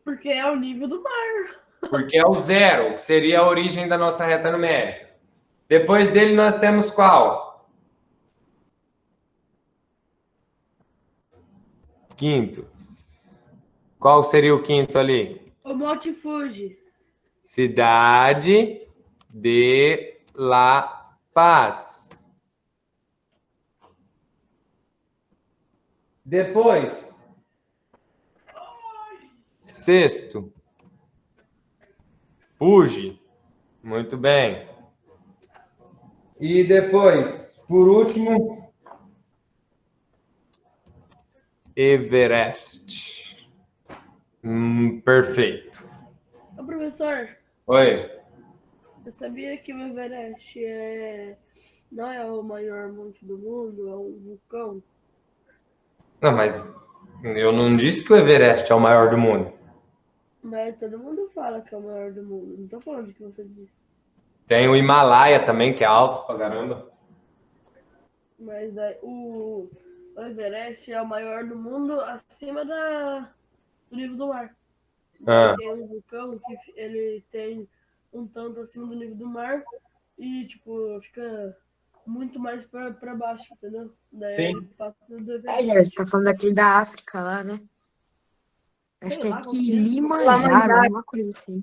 Porque é o nível do mar. Porque é o zero, que seria a origem da nossa reta numérica. Depois dele, nós temos qual? Quinto. Qual seria o quinto ali? O Monte Fuji. Cidade de La Paz. Depois, sexto, Fuji. Muito bem. E depois, por último, Everest. Perfeito. Ô, professor, Oi. você sabia que o Everest não é o maior monte do mundo, é um vulcão? Não, mas eu não disse que o Everest é o maior do mundo. Mas todo mundo fala que é o maior do mundo. Não tô falando o que você disse. Tem o Himalaia também, que é alto pra caramba. Mas daí, o Everest é o maior do mundo acima do nível do mar. Ah. Tem um vulcão que ele tem um tanto acima do nível do mar e, tipo, fica muito mais pra baixo, entendeu? Daí Sim. ele passa do Você tá falando daquele da África lá, né? Acho Sei que é lá, qual que é. Kilimanjaro, alguma coisa assim.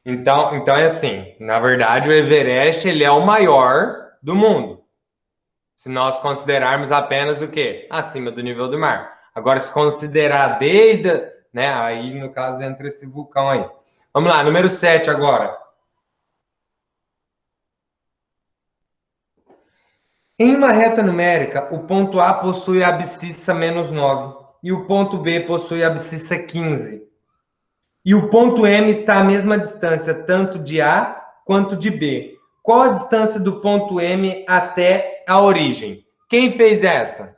Então é assim, na verdade o Everest ele é o maior do mundo. Se nós considerarmos apenas o quê? Acima do nível do mar. Agora, se considerar desde, né, aí no caso entra esse vulcão aí. Vamos lá, número 7 agora. Em uma reta numérica, o ponto A possui a abscissa -9 e o ponto B possui a abscissa 15. E o ponto M está à mesma distância, tanto de A quanto de B. Qual a distância do ponto M até a origem? Quem fez essa?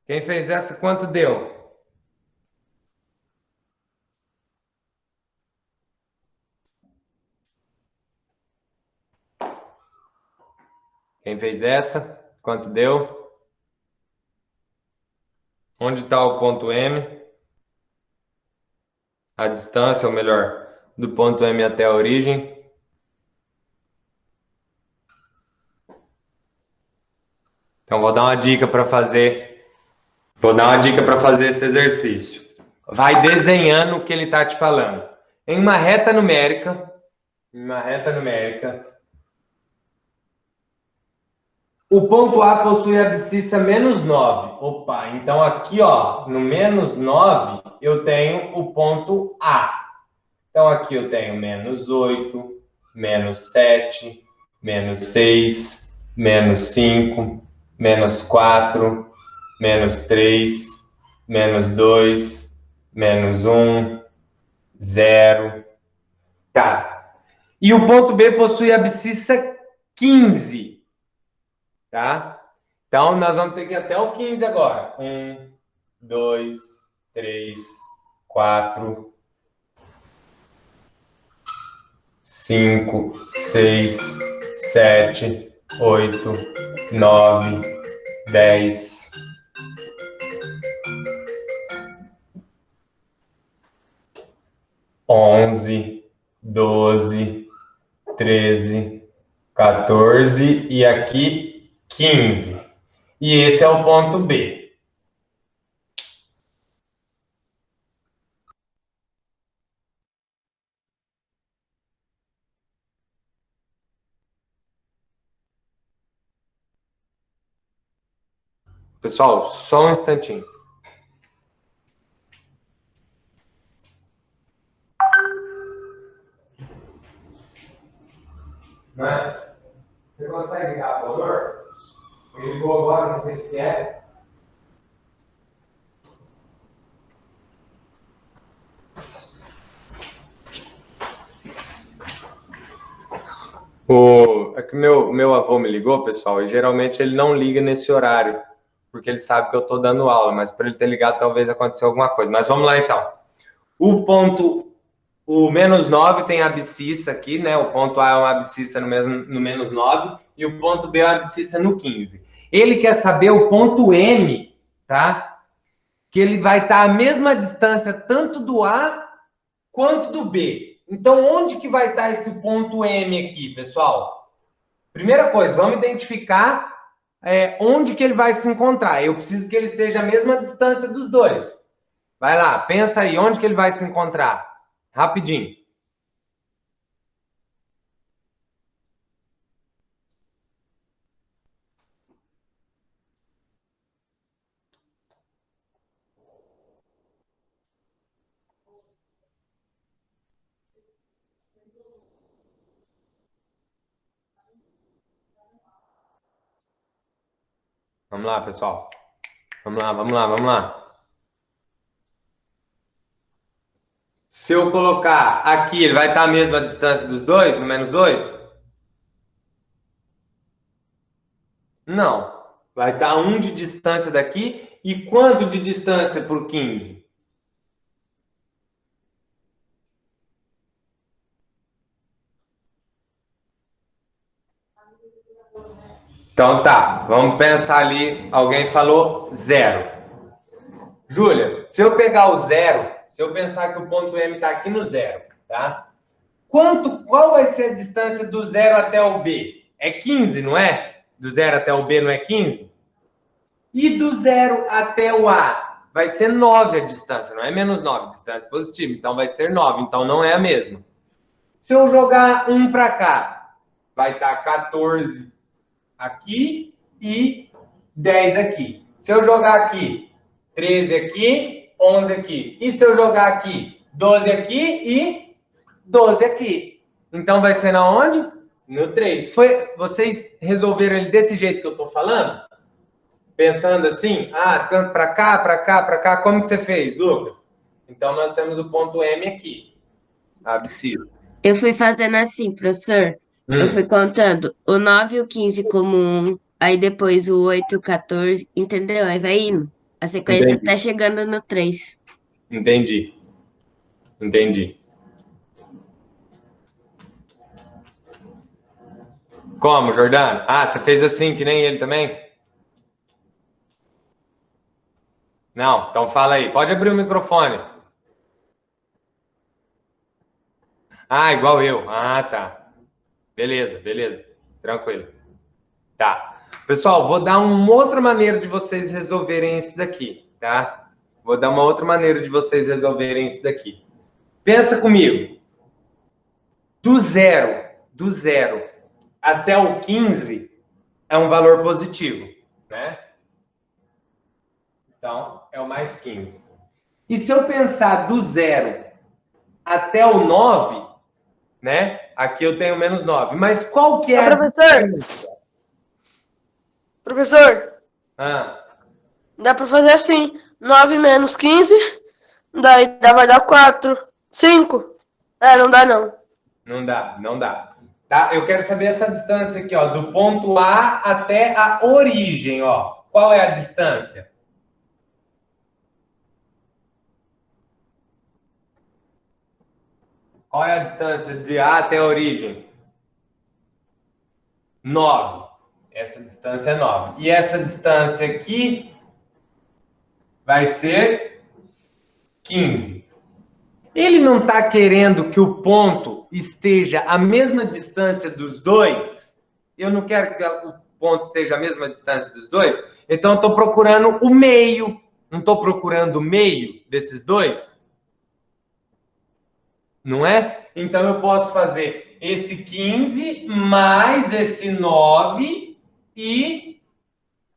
Quem fez essa, quanto deu? Quem fez essa, quanto deu? Onde está o ponto M? A distância, ou melhor, do ponto M até a origem? Então, vou dar uma dica para fazer. Vou dar uma dica para fazer esse exercício. Vai desenhando o que ele está te falando. Em uma reta numérica, o ponto A possui a abscissa -9. Opa, então aqui, ó, no -9, eu tenho o ponto A. Então aqui eu tenho -8, -7, -6, -5, -4, -3, -2, -1, 0. Tá. E o ponto B possui a abscissa 15. Tá? Então, nós vamos ter que ir até o 15 agora. 1, 2, 3, 4, 5, 6, 7, 8, 9, 10, 11, 12, 13, 14 e aqui 15. E esse é o ponto B. Pessoal, só um instantinho. Né? Você consegue ligar o valor? Ele ligou agora, não sei o que é. É que meu avô me ligou, pessoal, e geralmente ele não liga nesse horário, porque ele sabe que eu estou dando aula, mas para ele ter ligado talvez aconteceu alguma coisa. Mas vamos lá então. O -9 tem a abscissa aqui, né? O ponto A é uma abscissa no -9 e o ponto B é uma abscissa no 15. Ele quer saber o ponto M, tá? Que ele vai estar à mesma distância tanto do A quanto do B. Então, onde que vai estar esse ponto M aqui, pessoal? Primeira coisa, vamos identificar onde que ele vai se encontrar. Eu preciso que ele esteja a mesma distância dos dois. Vai lá, pensa aí, onde que ele vai se encontrar? Rapidinho. Vamos lá, pessoal. Vamos lá, vamos lá, vamos lá. Se eu colocar aqui, ele vai estar a mesma distância dos dois, no -8? Não. Vai estar 1 de distância daqui. E quanto de distância por 15? Então tá, vamos pensar ali. Alguém falou 0. Júlia, se eu pegar o 0, se eu pensar que o ponto M está aqui no 0, tá? Qual vai ser a distância do 0 até o B? É 15, não é? Do 0 até o B não é 15? E do 0 até o A? Vai ser 9 a distância, não é -9, distância positiva. Então vai ser 9, então não é a mesma. Se eu jogar 1 para cá, vai estar 14 aqui e 10 aqui. Se eu jogar aqui, 13 aqui, 11 aqui. E se eu jogar aqui, 12 aqui e 12 aqui. Então vai ser na onde? No 3. Vocês resolveram ele desse jeito que eu estou falando? Pensando assim, tanto para cá, para cá, para cá. Como que você fez, Lucas? Então nós temos o ponto M aqui. Abscissa. Eu fui fazendo assim, professor. Eu fui contando o 9 e o 15 como 1, aí depois o 8 e o 14, entendeu? Aí vai indo. A sequência Entendi. tá chegando no 3. Entendi. Como, Jordano? Você fez assim, que nem ele também? Não, então fala aí. Pode abrir o microfone. Igual eu. Tá. Beleza. Tranquilo. Tá. Pessoal, vou dar uma outra maneira de vocês resolverem isso daqui, tá? Vou dar uma outra maneira de vocês resolverem isso daqui. Pensa comigo. Do zero até o 15 é um valor positivo, né? Então, é o mais 15. E se eu pensar do 0 até o 9, né? Aqui eu tenho -9. Mas qual que é a... Professor, dá para fazer assim, 9 menos 15, vai dar 4, 5. Não dá não. Não dá. Tá? Eu quero saber essa distância aqui, ó, do ponto A até a origem, ó. Qual é a distância? Qual é a distância de A até a origem? 9. Essa distância é 9. E essa distância aqui vai ser 15. Ele não está querendo que o ponto esteja a mesma distância dos dois? Eu não quero que o ponto esteja a mesma distância dos dois? Então, eu estou procurando o meio. Não estou procurando o meio desses dois? Não é? Então, eu posso fazer esse 15 mais esse 9 e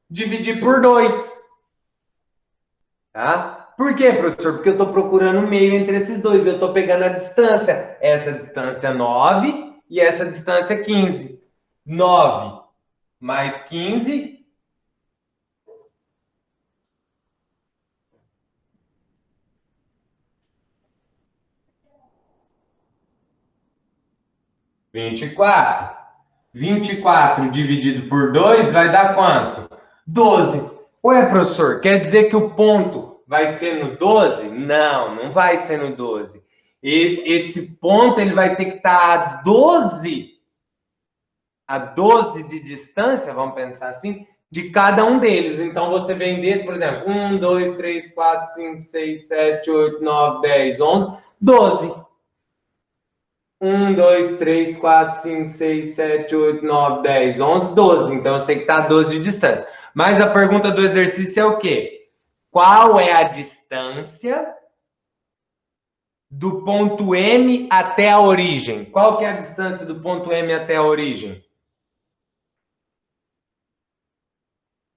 dividir por 2. Tá? Por quê, professor? Porque eu estou procurando o meio entre esses dois. Eu estou pegando a distância. Essa distância é 9 e essa distância é 15. 9 mais 15... 24. 24 dividido por 2 vai dar quanto? 12. Ué, professor, quer dizer que o ponto vai ser no 12? Não vai ser no 12. E esse ponto ele vai ter que estar a 12 de distância, vamos pensar assim, de cada um deles. Então, você vem desse, por exemplo, 1, 2, 3, 4, 5, 6, 7, 8, 9, 10, 11, 12. 1, 2, 3, 4, 5, 6, 7, 8, 9, 10, 11, 12. Então, eu sei que está a 12 de distância. Mas a pergunta do exercício é o quê? Qual é a distância do ponto M até a origem? Qual que é a distância do ponto M até a origem?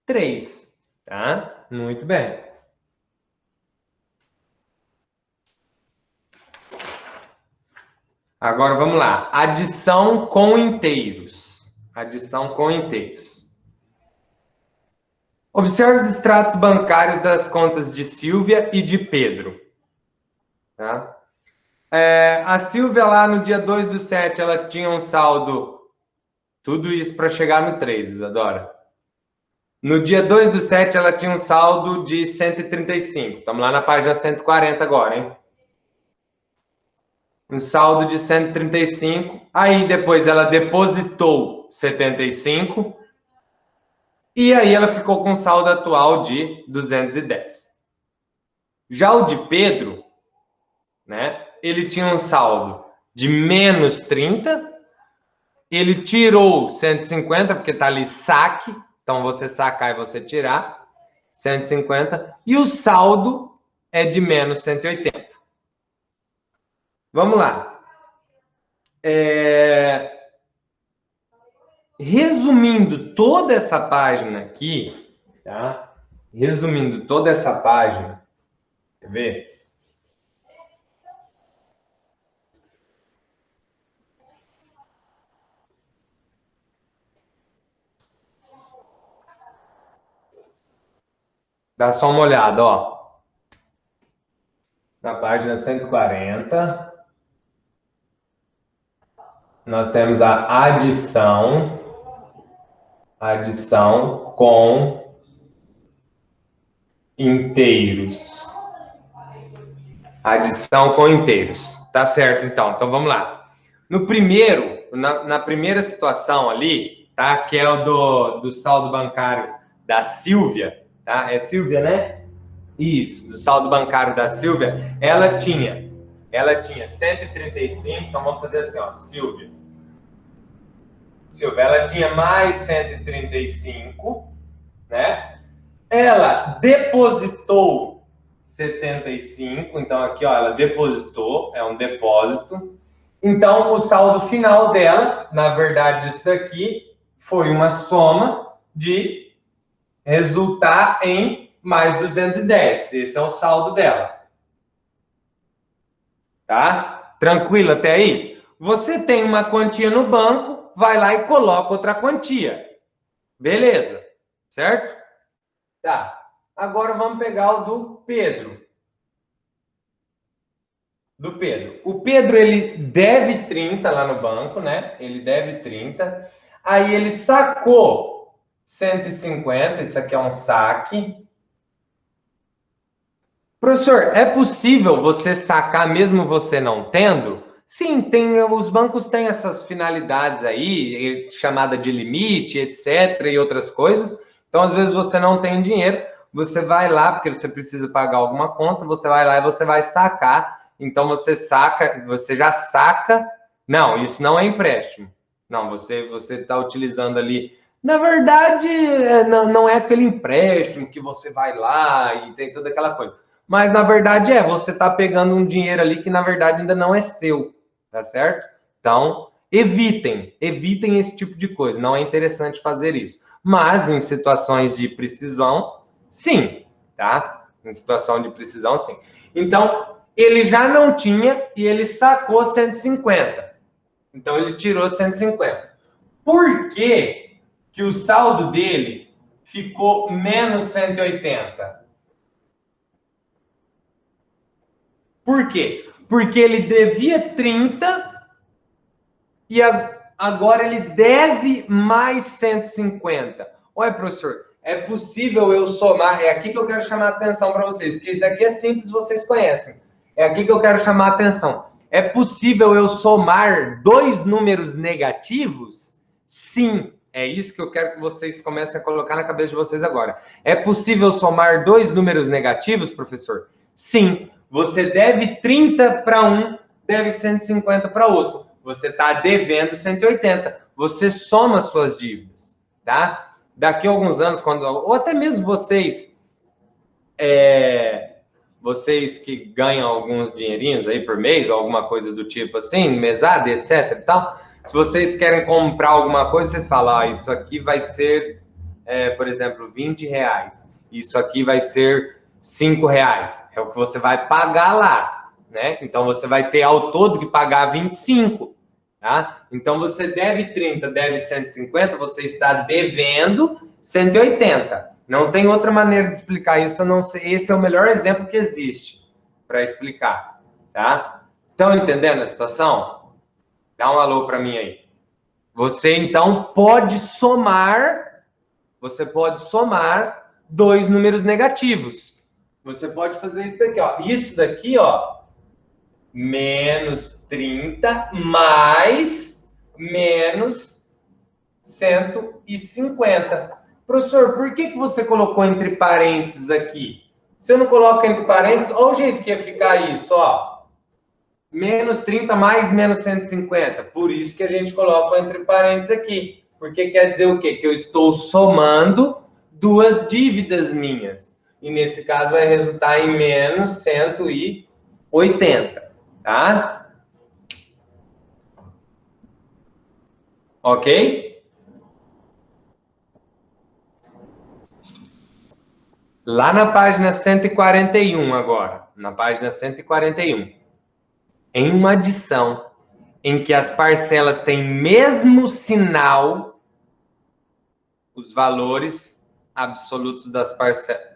3, tá? Muito bem. Agora vamos lá. Adição com inteiros. Adição com inteiros. Observe os extratos bancários das contas de Silvia e de Pedro. Tá? A Silvia lá no dia 2/7, ela tinha um saldo... Tudo isso para chegar no 3, Isadora. No dia 2/7, ela tinha um saldo de 135. Estamos lá na página 140 agora, hein? Um saldo de 135. Aí depois ela depositou 75. E aí ela ficou com um saldo atual de 210. Já o de Pedro, né? Ele tinha um saldo de menos 30. Ele tirou 150, porque está ali saque. Então, você sacar e você tirar 150. E o saldo é de menos 180. Vamos lá. Resumindo toda essa página aqui, tá? Resumindo toda essa página, quer ver? Dá só uma olhada, ó. Na página 140, nós temos a adição com inteiros. Adição com inteiros. Tá certo, então. Então, vamos lá. No primeiro, na primeira situação ali, tá? Que é o do saldo bancário da Silvia, tá? É Silvia, né? Isso, do saldo bancário da Silvia, ela tinha 135, então vamos fazer assim, ó, Silvia, ela tinha mais 135, né? Ela depositou 75, então aqui, ó, ela depositou, é um depósito. Então, o saldo final dela, na verdade, isso daqui foi uma soma de resultar em mais 210. Esse é o saldo dela. Tá? Tranquilo até aí? Você tem uma quantia no banco, vai lá e coloca outra quantia. Beleza. Certo? Tá. Agora vamos pegar o do Pedro. O Pedro, ele deve 30 lá no banco, né? Ele deve 30. Aí ele sacou 150. Isso aqui é um saque. Professor, é possível você sacar mesmo você não tendo? Sim, os bancos têm essas finalidades aí, chamada de limite, etc. e outras coisas. Então, às vezes, você não tem dinheiro, você vai lá, porque você precisa pagar alguma conta, você vai lá e você vai sacar. Então, você já saca. Não, isso não é empréstimo. Não, você está utilizando ali. Na verdade, não é aquele empréstimo que você vai lá e tem toda aquela coisa. Mas, na verdade, você está pegando um dinheiro ali que, na verdade, ainda não é seu, tá certo? Então, evitem esse tipo de coisa. Não é interessante fazer isso. Mas, em situações de precisão, sim, tá? Em situação de precisão, sim. Então, ele já não tinha e ele sacou 150. Então, ele tirou 150. Por que que o saldo dele ficou menos 180? Por quê? Porque ele devia 30 e agora ele deve mais 150. Olha, professor, é possível eu somar... É aqui que eu quero chamar a atenção para vocês, porque isso daqui é simples, vocês conhecem. É aqui que eu quero chamar a atenção. É possível eu somar dois números negativos? Sim, é isso que eu quero que vocês comecem a colocar na cabeça de vocês agora. É possível somar dois números negativos, professor? Sim. Você deve 30 para um, deve 150 para outro. você está devendo 180. Você soma suas dívidas, tá? Daqui a alguns anos, ou até mesmo vocês que ganham alguns dinheirinhos aí por mês, ou alguma coisa do tipo assim, mesada, etc e tal, se vocês querem comprar alguma coisa, vocês falam, isso aqui vai ser, por exemplo, R$ 20. Isso aqui vai ser R$ 5. É o que você vai pagar lá, né? Então, você vai ter ao todo que pagar 25, tá? Então, você deve 30, deve 150, você está devendo 180. Não tem outra maneira de explicar isso, a não ser, esse é o melhor exemplo que existe para explicar, tá? Estão entendendo a situação? Dá um alô para mim aí. Você, então, você pode somar dois números negativos. Você pode fazer isso daqui, ó. Isso daqui, ó, menos 30 mais menos 150. Professor, por que você colocou entre parênteses aqui? Se eu não coloco entre parênteses, olha o jeito que ia ficar isso, ó. Menos 30 mais menos 150. Por isso que a gente coloca entre parênteses aqui. Porque quer dizer o quê? Que eu estou somando duas dívidas minhas. E nesse caso vai resultar em menos 180, tá? Ok? Lá na página 141 agora. Na página 141. Em uma adição em que as parcelas têm mesmo sinal, os valores absolutos das parcelas.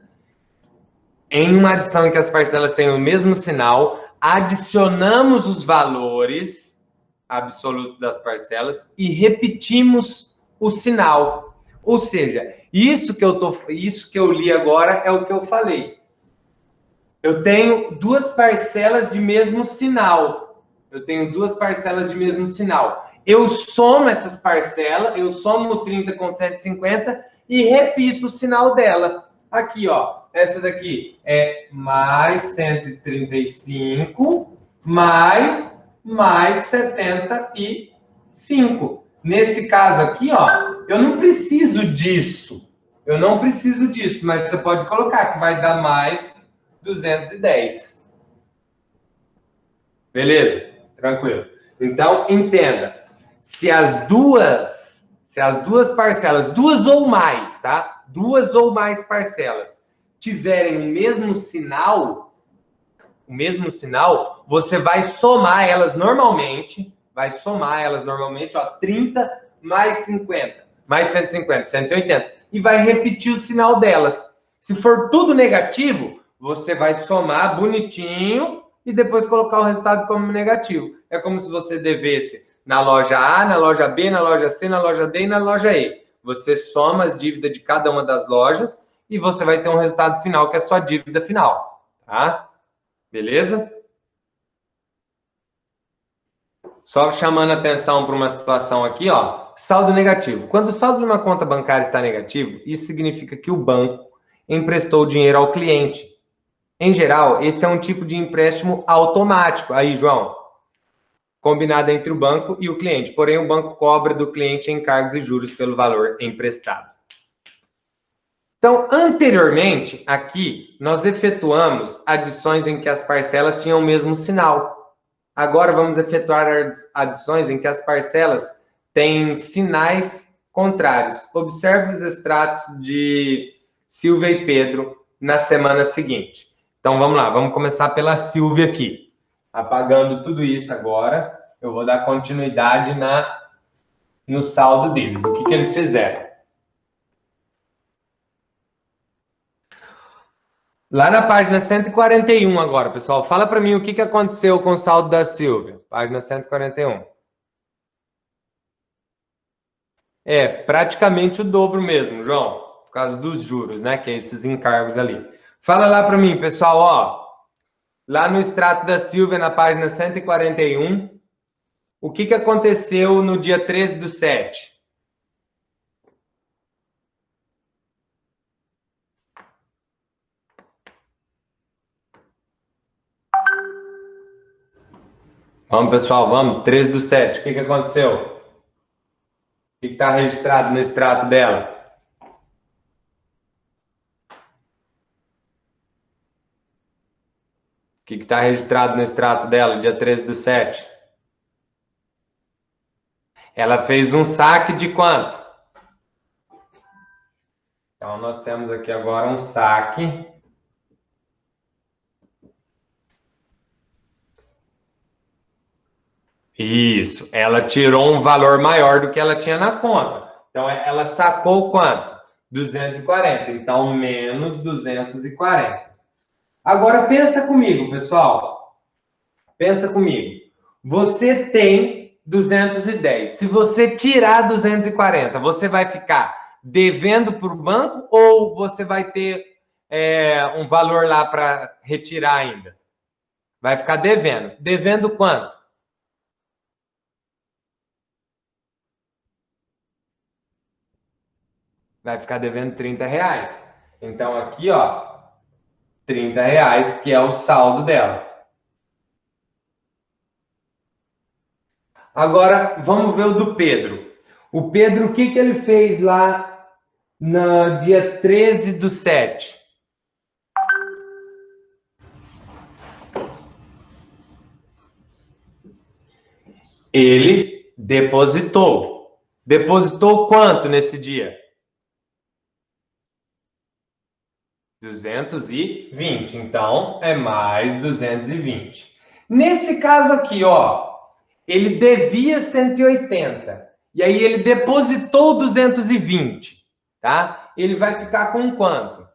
Em uma adição em que as parcelas têm o mesmo sinal, adicionamos os valores absolutos das parcelas e repetimos o sinal. Ou seja, isso que eu li agora é o que eu falei. Eu tenho duas parcelas de mesmo sinal. Eu somo essas parcelas, eu somo 30 com 150 e repito o sinal dela. Aqui, ó, essa daqui é mais 135 mais 75. Nesse caso aqui, ó, eu não preciso disso, mas você pode colocar que vai dar mais 210. Beleza? Tranquilo. Então, entenda. Se as duas parcelas, duas ou mais, tá? Duas ou mais parcelas tiverem o mesmo sinal, você vai somar elas normalmente, ó, 30 mais 50, mais 150, 180, e vai repetir o sinal delas. Se for tudo negativo, você vai somar bonitinho e depois colocar o resultado como negativo. É como se você devesse na loja A, na loja B, na loja C, na loja D e na loja E. Você soma as dívidas de cada uma das lojas e você vai ter um resultado final, que é a sua dívida final, tá? Beleza? Só chamando atenção para uma situação aqui, ó, saldo negativo. Quando o saldo de uma conta bancária está negativo, isso significa que o banco emprestou dinheiro ao cliente. Em geral, esse é um tipo de empréstimo automático. Aí, João, combinado entre o banco e o cliente. Porém, o banco cobra do cliente encargos e juros pelo valor emprestado. Então, anteriormente, aqui, nós efetuamos adições em que as parcelas tinham o mesmo sinal. Agora, vamos efetuar adições em que as parcelas têm sinais contrários. Observe os extratos de Silvia e Pedro na semana seguinte. Então, vamos lá. Vamos começar pela Silvia aqui. Apagando tudo isso agora, eu vou dar continuidade no saldo deles. O que eles fizeram? Lá na página 141 agora, pessoal. Fala para mim o que aconteceu com o saldo da Silvia. Página 141. É, praticamente o dobro mesmo, João. Por causa dos juros, né? Que é esses encargos ali. Fala lá para mim, pessoal, ó. Lá no extrato da Silvia, na página 141, o que aconteceu no dia 13/7? Vamos, pessoal, vamos. 13/7. O que aconteceu? O que está registrado no extrato dela? O que está registrado no extrato dela, dia 13/7? Ela fez um saque de quanto? Então, nós temos aqui agora um saque. Isso, ela tirou um valor maior do que ela tinha na conta. Então, ela sacou quanto? 240. Então, menos 240. Agora, pensa comigo, pessoal. Pensa comigo. Você tem 210. Se você tirar 240, você vai ficar devendo para o banco ou você vai ter um valor lá para retirar ainda? Vai ficar devendo. Devendo quanto? Vai ficar devendo R$30. Então, aqui, ó, R$30, que é o saldo dela. Agora, vamos ver o do Pedro. O Pedro, o que ele fez lá no dia 13/7? Ele depositou. Depositou quanto nesse dia? 220. Então, é mais 220. Nesse caso aqui, ó, ele devia 180. E aí ele depositou 220, tá? Ele vai ficar com quanto?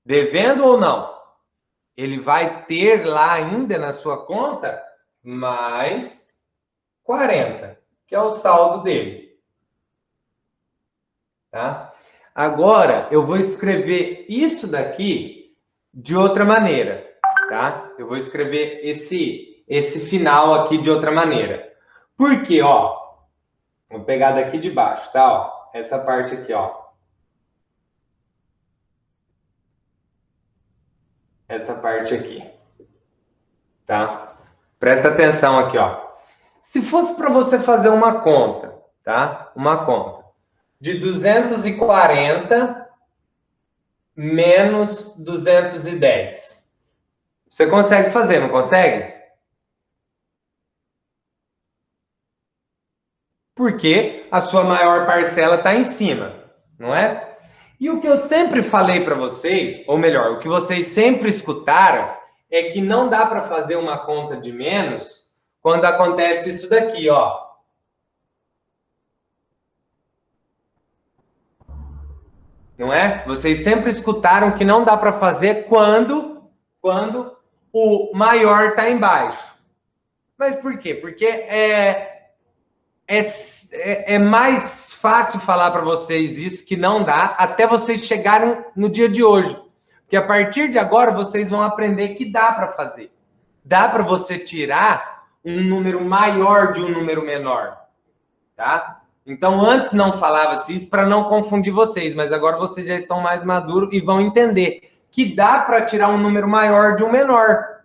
Devendo ou não? Ele vai ter lá ainda na sua conta mais 40, que é o saldo dele. Tá? Agora, eu vou escrever isso daqui de outra maneira, tá? Eu vou escrever esse final aqui de outra maneira. Por quê, ó? Vou pegar daqui de baixo, tá? Ó, essa parte aqui, ó. Essa parte aqui, tá? Presta atenção aqui, ó. Se fosse para você fazer uma conta, tá? Uma conta de 240 menos 210. Você consegue fazer, não consegue? Porque a sua maior parcela está em cima, não é? E o que eu sempre falei para vocês, ou melhor, o que vocês sempre escutaram, é que não dá para fazer uma conta de menos quando acontece isso daqui, ó. Não é? Vocês sempre escutaram que não dá para fazer quando o maior está embaixo. Mas por quê? Porque é mais fácil falar para vocês isso, que não dá, até vocês chegarem no dia de hoje. Porque a partir de agora, vocês vão aprender que dá para fazer. Dá para você tirar um número maior de um número menor. Tá? Então, antes não falava-se isso para não confundir vocês, mas agora vocês já estão mais maduros e vão entender que dá para tirar um número maior de um menor.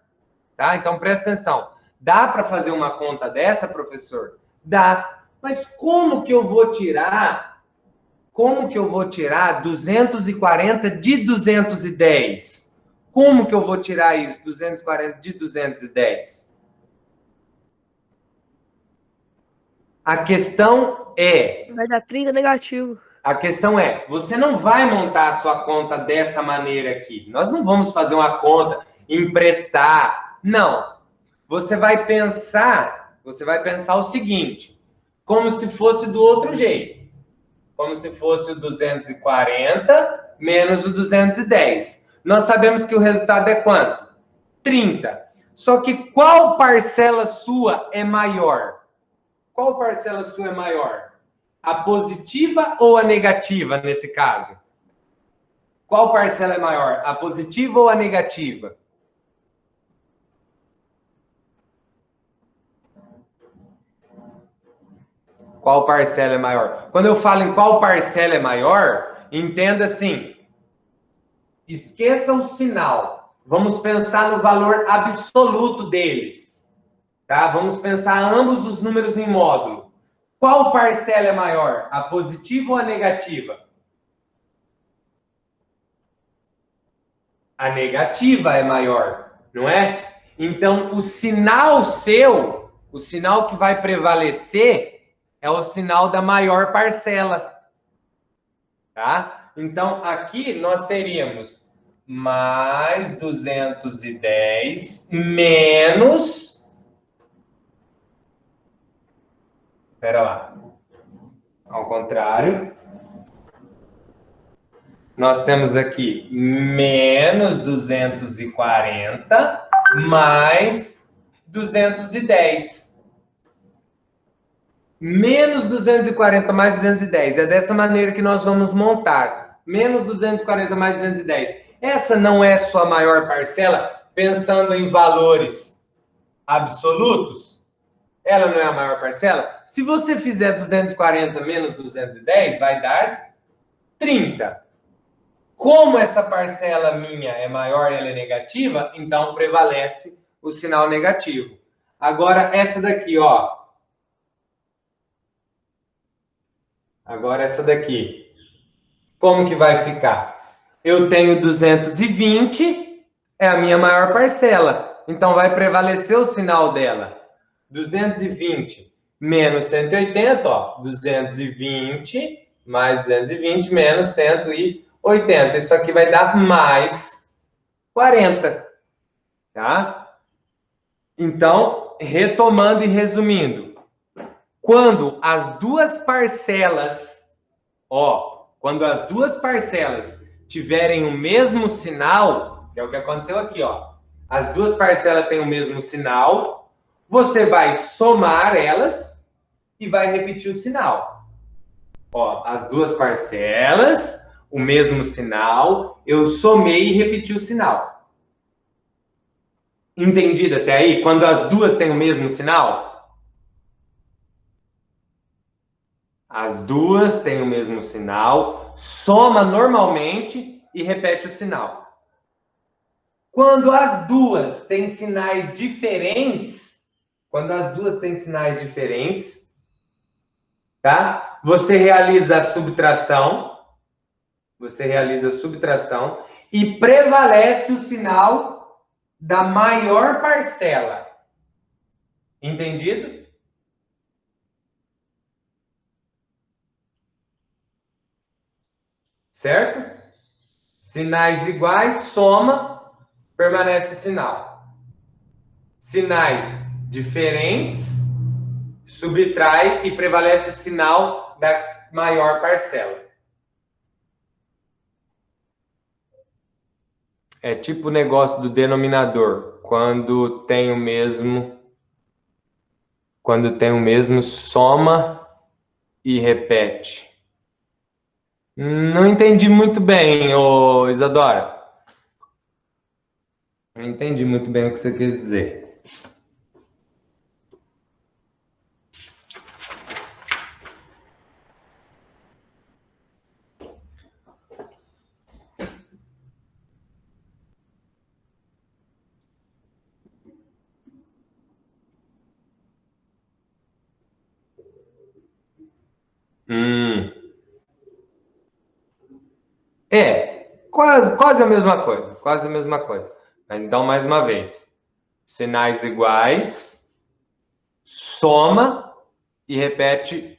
Tá? Então, presta atenção. Dá para fazer uma conta dessa, professor? Dá. Mas como que eu vou tirar? Como que eu vou tirar 240 de 210? Como que eu vou tirar isso, 240 de 210? A questão é... Vai dar 30 negativo. A questão é, você não vai montar a sua conta dessa maneira aqui. Nós não vamos fazer uma conta, emprestar. Não. Você vai pensar o seguinte, como se fosse do outro jeito. Como se fosse o 240 menos o 210. Nós sabemos que o resultado é quanto? 30. Só que qual parcela sua é maior? Qual parcela sua é maior? A positiva ou a negativa, nesse caso? Qual parcela é maior? A positiva ou a negativa? Qual parcela é maior? Quando eu falo em qual parcela é maior, entenda assim, esqueça o sinal. Vamos pensar no valor absoluto deles. Tá? Vamos pensar ambos os números em módulo. Qual parcela é maior? A positiva ou a negativa? A negativa é maior, não é? Então, o sinal seu, o sinal que vai prevalecer, é o sinal da maior parcela. Tá? Então, aqui nós teríamos mais 210 menos... Espera lá. Ao contrário. Nós temos aqui menos 240 mais 210. Menos 240 mais 210. É dessa maneira que nós vamos montar. Menos 240 mais 210. Essa não é sua maior parcela, pensando em valores absolutos? Ela não é a maior parcela? Se você fizer 240 menos 210, vai dar 30. Como essa parcela minha é maior e ela é negativa, então prevalece o sinal negativo. Agora, essa daqui, ó. Agora, essa daqui. Como que vai ficar? Eu tenho 220, é a minha maior parcela. Então, vai prevalecer o sinal dela. 220 menos 180, ó. 220 mais 220 menos 180. Isso aqui vai dar mais 40. Tá? Então, retomando e resumindo. Quando as duas parcelas, ó, quando as duas parcelas tiverem o mesmo sinal, que é o que aconteceu aqui, ó. As duas parcelas têm o mesmo sinal, você vai somar elas e vai repetir o sinal. Ó, as duas parcelas, o mesmo sinal, eu somei e repeti o sinal. Entendido até aí? Quando as duas têm o mesmo sinal? As duas têm o mesmo sinal, soma normalmente e repete o sinal. Quando as duas têm sinais diferentes, tá? Você realiza a subtração e prevalece o sinal da maior parcela. Entendido? Certo? Sinais iguais, soma, permanece o sinal. Sinais diferentes, subtrai e prevalece o sinal da maior parcela. É tipo o negócio do denominador. Quando tem o mesmo, soma e repete. Não entendi muito bem, ô Isadora. Não entendi muito bem o que você quis dizer. Quase a mesma coisa, quase a mesma coisa. Então, mais uma vez, sinais iguais, soma e repete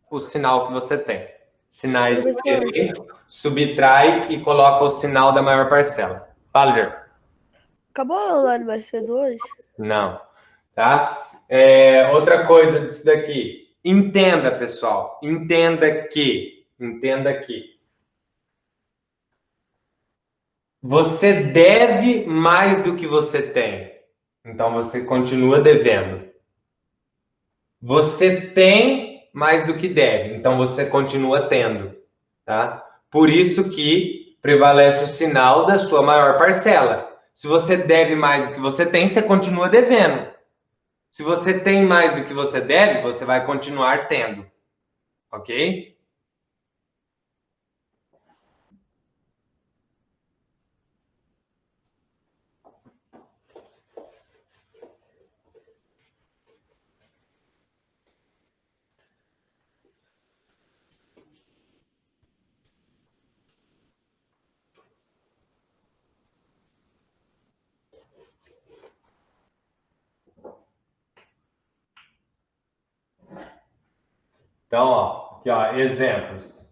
o sinal que você tem. Sinais diferentes, subtrai e coloca o sinal da maior parcela. Fala, Jer. Acabou a online mais cedo hoje? Não, tá? Outra coisa disso daqui. Entenda, pessoal. Entenda que você deve mais do que você tem. Então, você continua devendo. Você tem mais do que deve. Então, você continua tendo. Tá? Por isso que prevalece o sinal da sua maior parcela. Se você deve mais do que você tem, você continua devendo. Se você tem mais do que você deve, você vai continuar tendo. Ok? Então, ó, aqui, ó, exemplos.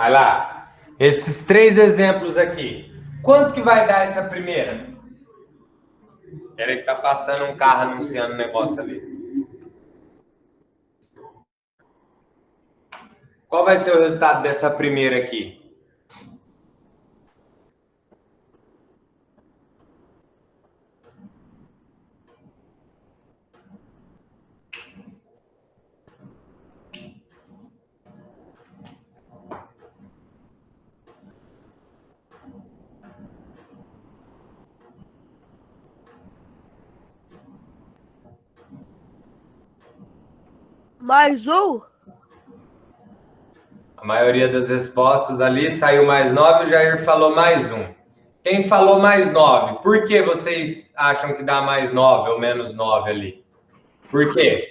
Vai lá. Esses 3 exemplos aqui. Quanto que vai dar essa primeira? Peraí que tá passando um carro anunciando um negócio ali. Qual vai ser o resultado dessa primeira aqui? Mais um? A maioria das respostas ali saiu mais 9, o Jair falou mais 1. Quem falou mais 9? Por que vocês acham que dá mais 9 ou menos 9 ali? Por quê?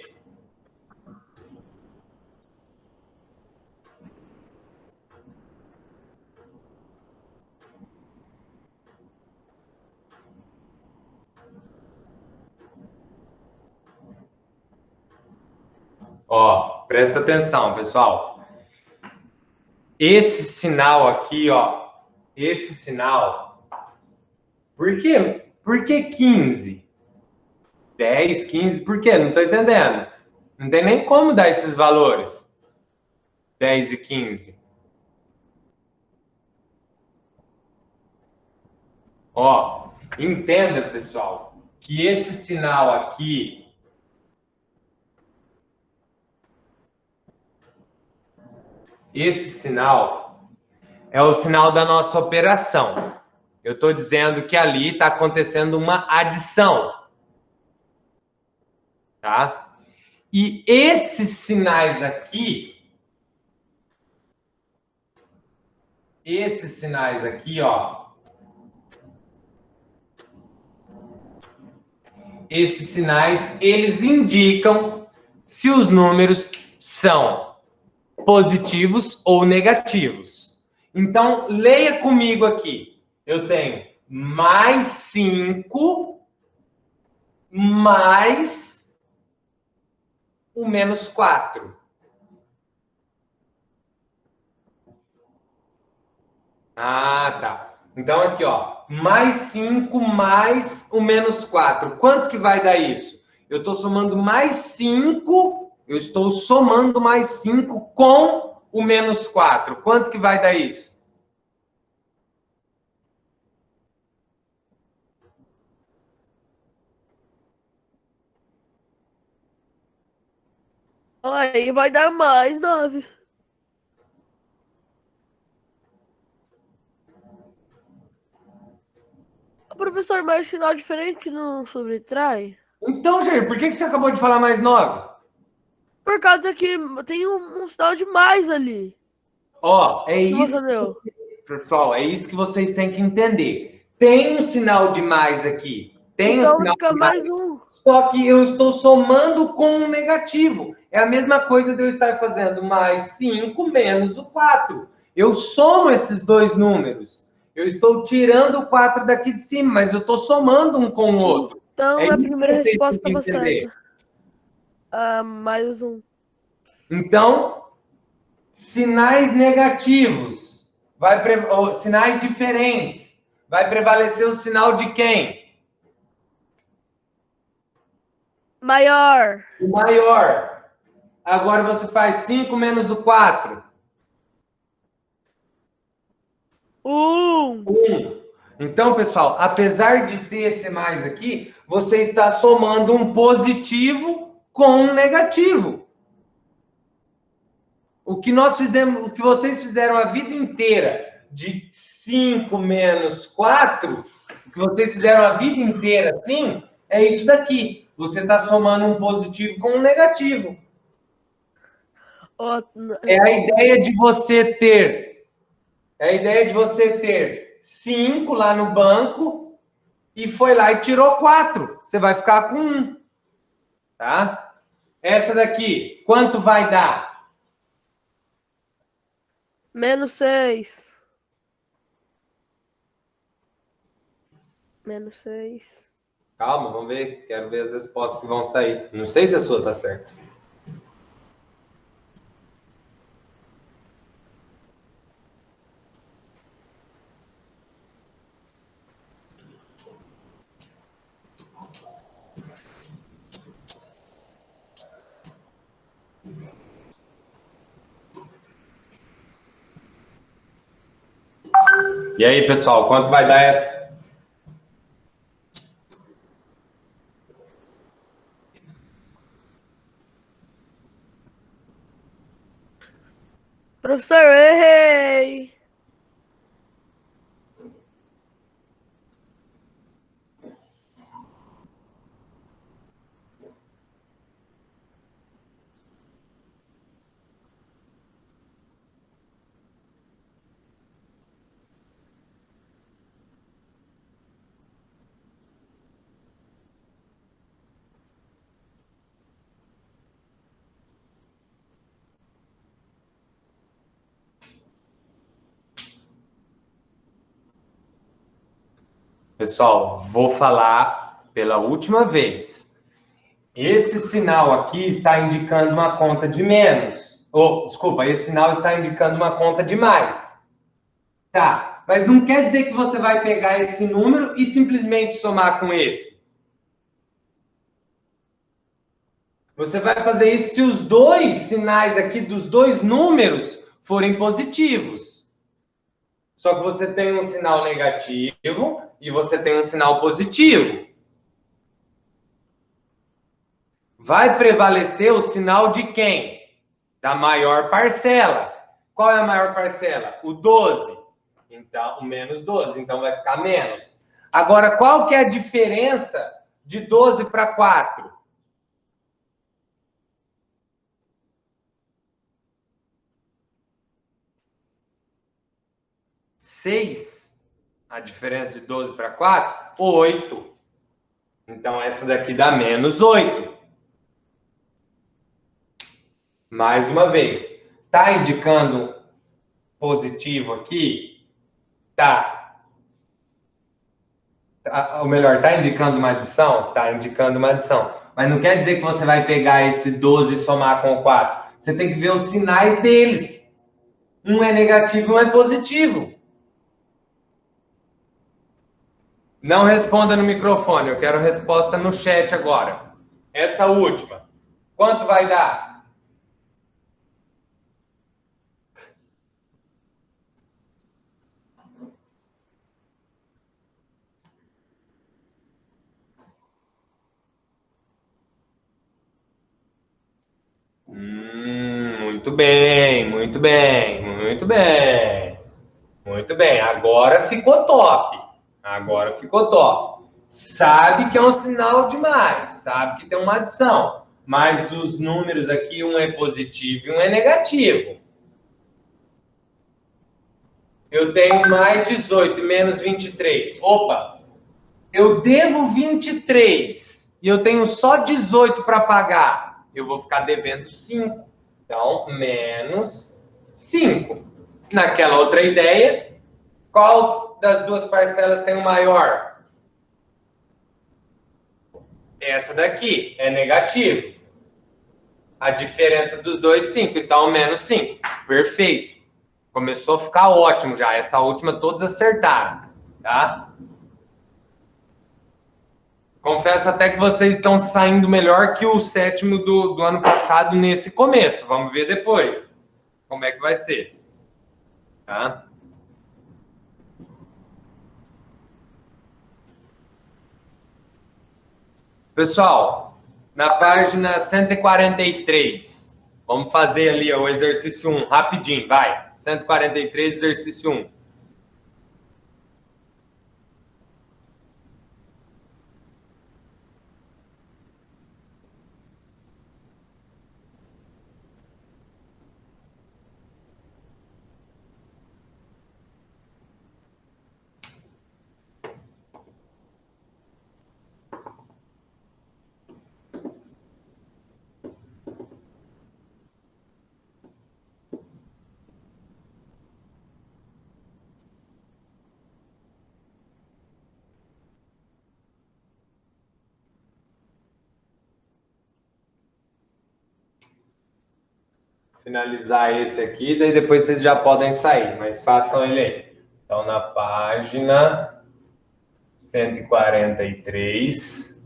Ó, presta atenção, pessoal. Esse sinal aqui, ó, esse sinal, por quê? Por que 15? 10, 15, por quê? Não tô entendendo. Não tem nem como dar esses valores. 10 e 15. Ó, entenda, pessoal, que esse sinal aqui esse sinal é o sinal da nossa operação. Eu estou dizendo que ali está acontecendo uma adição. Tá? E esses sinais aqui, ó, esses sinais, eles indicam se os números são positivos ou negativos. Então, leia comigo aqui. Eu tenho mais 5 mais o menos 4. Ah, tá. Então, aqui, ó. Mais 5 mais o menos 4. Quanto que vai dar isso? Eu estou somando mais 5... Eu estou somando mais 5 com o menos 4. Quanto que vai dar isso? Aí vai dar mais 9. O professor, mais sinal diferente não subtrai? Então, Jair, por que você acabou de falar mais 9? Por causa que tem um sinal de mais ali. Ó, é Que isso. você deu. Pessoal, é isso que vocês têm que entender. Tem um sinal de mais aqui. Tem um Então sinal fica de mais um. Só que eu estou somando com um negativo. É a mesma coisa de eu estar fazendo mais 5 menos o 4. Eu somo esses dois números. Eu estou tirando o 4 daqui de cima, mas eu estou somando um com o outro. Então É a isso primeira que vocês resposta têm que estava entender. certa. Ah, mais um. Então, sinais negativos, ou sinais diferentes, vai prevalecer o sinal de quem? Maior. O maior. Agora você faz 5 menos o 4. 1. 1. Então, pessoal, apesar de ter esse mais aqui, você está somando um positivo com um negativo. O que nós fizemos, o que vocês fizeram a vida inteira de 5 menos 4, o que vocês fizeram a vida inteira assim, é isso daqui. Você está somando um positivo com um negativo. Ó, É a ideia de você ter. É a ideia de você ter 5 lá no banco e foi lá e tirou 4. Você vai ficar com 1. Tá? Essa daqui, quanto vai dar? -6. -6. Calma, vamos ver. Quero ver as respostas que vão sair. Não sei se a sua tá certa. E aí, pessoal, quanto vai dar essa? Professor, eu errei. Pessoal, vou falar pela última vez. Esse sinal aqui está indicando uma conta de menos. Desculpa, esse sinal está indicando uma conta de mais. Tá, mas não quer dizer que você vai pegar esse número e simplesmente somar com esse. Você vai fazer isso se os dois sinais aqui dos dois números forem positivos. Só que você tem um sinal negativo e você tem um sinal positivo. Vai prevalecer o sinal de quem? Da maior parcela. Qual é a maior parcela? O 12. Então, o menos 12. Então, vai ficar menos. Agora, qual que é a diferença de 12 para 4? 6. A diferença de 12 para 4? 8. Então, essa daqui dá menos 8. Mais uma vez. Está indicando positivo aqui? Tá. Ou melhor, está indicando uma adição? Está indicando uma adição. Mas não quer dizer que você vai pegar esse 12 e somar com o 4. Você tem que ver os sinais deles. Um é negativo e um é positivo. Não responda no microfone, eu quero resposta no chat agora. Essa última. Quanto vai dar? Muito bem, muito bem, muito bem. Muito bem, agora ficou top. Agora ficou top. Sabe que é um sinal de mais, sabe que tem uma adição. Mas os números aqui, um é positivo e um é negativo. Eu tenho mais 18 e menos 23. Opa, eu devo 23 e eu tenho só 18 para pagar. Eu vou ficar devendo 5. Então, menos 5. Naquela outra ideia, qual das duas parcelas tem o maior? Essa daqui é negativo. A diferença dos dois, 5. Então, menos 5. Perfeito. Começou a ficar ótimo já. Essa última todos acertaram. Tá? Confesso até que vocês estão saindo melhor que o sétimo do ano passado nesse começo. Vamos ver depois como é que vai ser. Tá? Pessoal, na página 143, vamos fazer ali ó, o exercício 1, rapidinho, vai. 143, exercício 1. finalizar esse aqui, daí depois vocês já podem sair, mas façam ele aí. Então, na página 143,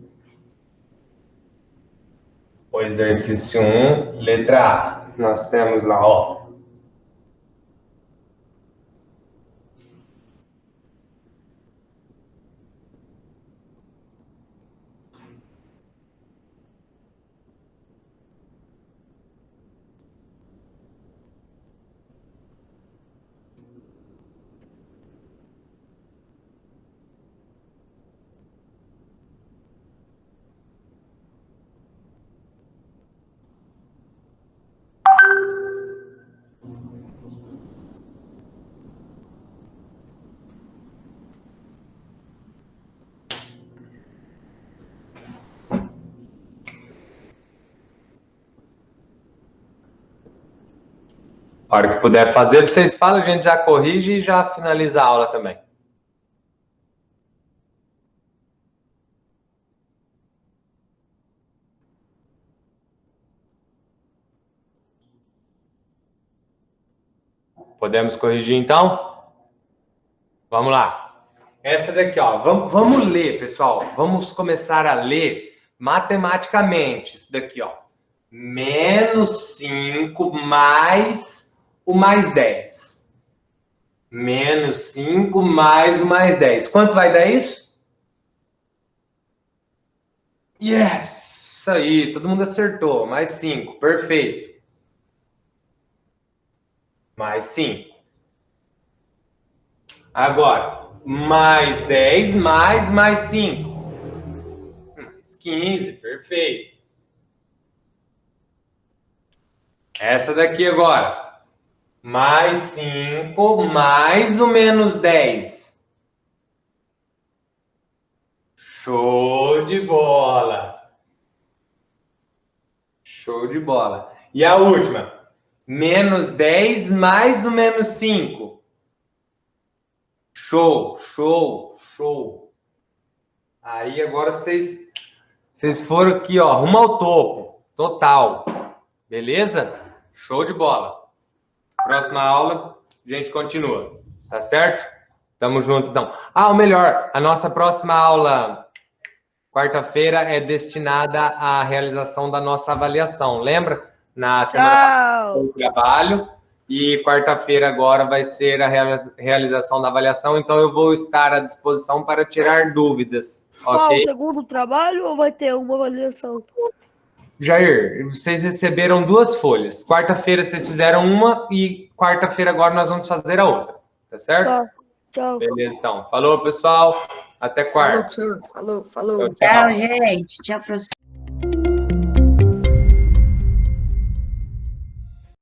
o exercício 1, letra A. Nós temos lá, ó. A hora que puder fazer, vocês falam, a gente já corrige e já finaliza a aula também. Podemos corrigir, então? Vamos lá. Essa daqui, ó. Vamos ler, pessoal. Vamos começar a ler matematicamente. Isso daqui, ó. Menos 5 mais o mais 10. Menos 5 mais o mais 10. Quanto vai dar isso? Yes! Isso aí, todo mundo acertou. Mais 5, perfeito. Mais 5. Agora, mais 10 mais 5. Mais 15, perfeito. Essa daqui agora. Mais 5 mais o menos 10. Show de bola. Show de bola. E a última. Menos 10 mais o menos 5. Show, show, show. Aí agora vocês foram aqui, ó, rumo ao topo. Total. Beleza? Show de bola. Próxima aula, a gente continua. Tá certo? Tamo junto, então. Ah, ou melhor, a nossa próxima aula, quarta-feira, é destinada à realização da nossa avaliação. Lembra? Na semana do trabalho. E quarta-feira agora vai ser a realização da avaliação. Então, eu vou estar à disposição para tirar dúvidas. Qual, Ok? o segundo trabalho ou vai ter uma avaliação? Jair, vocês receberam 2 folhas. Quarta-feira vocês fizeram uma e quarta-feira agora nós vamos fazer a outra. Tá certo? Tá. Tchau. Beleza, então. Falou, pessoal. Até quarta. Falou, professor. Falou. Tchau, tchau. Tchau, gente. Tchau, professor.